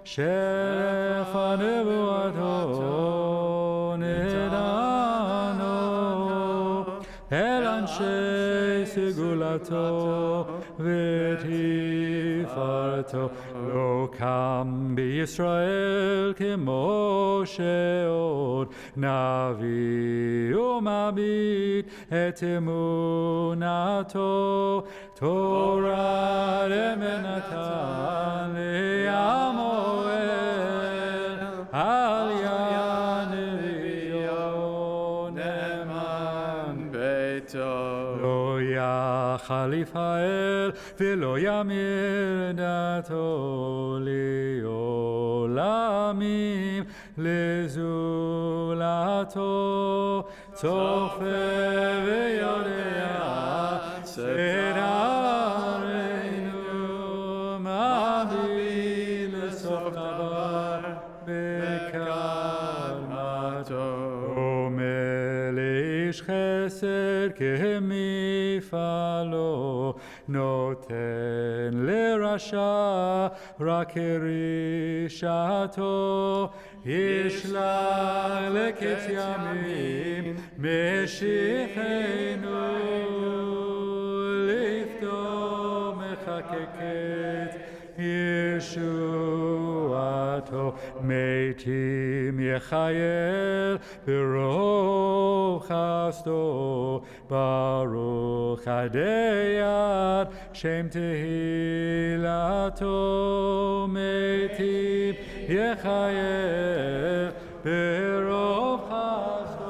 שפע נבואתו נדענו, אל אנשי סגולתו ותפארתו. לא קם בישראל כמו שעוד, נביא ומביט את אמונתו, תורה אמת נתן לעמו אל, על יד נביאו נאמן ביתו. לא יחליף האל ולא ימיר דתו לעולמים, לזולתו צופה ויודע שדרנו, מביא לסוף דבר בקדמתו. ומליש חסד כמפעלו, נותן לרשע רק רשעתו, ישלח לקץ ימים משיחנו, לפתור מחקקת ישועתו. מתים יחייל ברוב חסדו, ברוך הדיית שם תהילתו. מתים יחייל ברוב חסדו.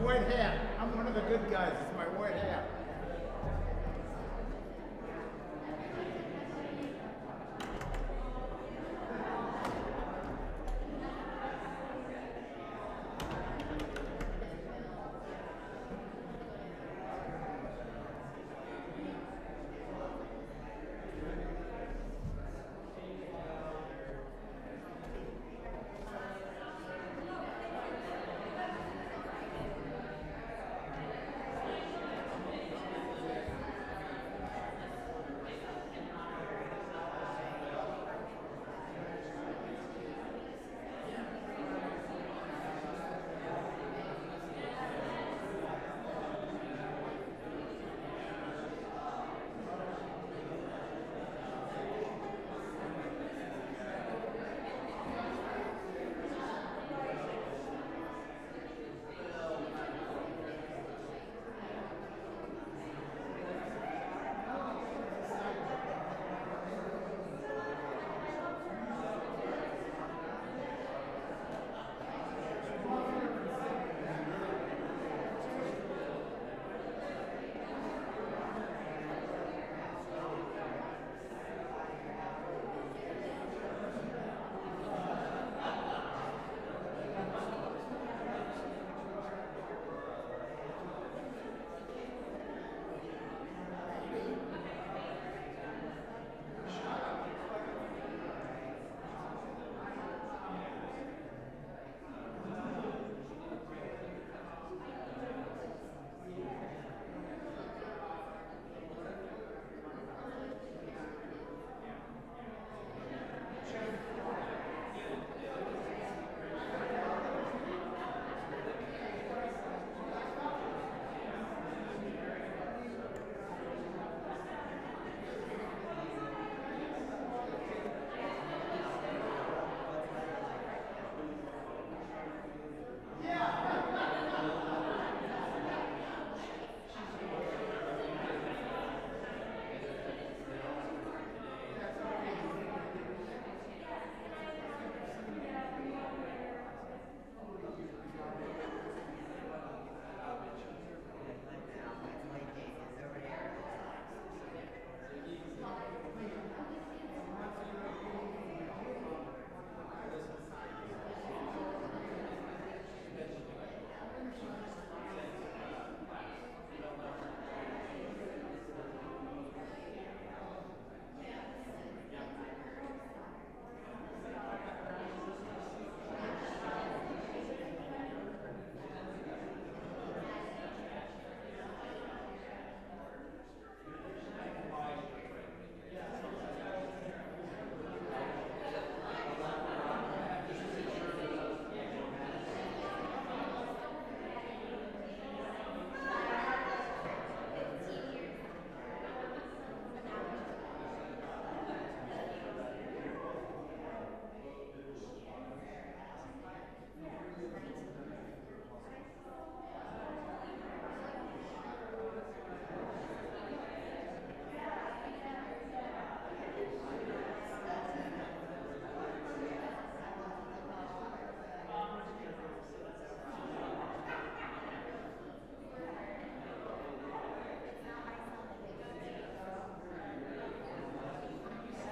White hat. I'm one of the good guys.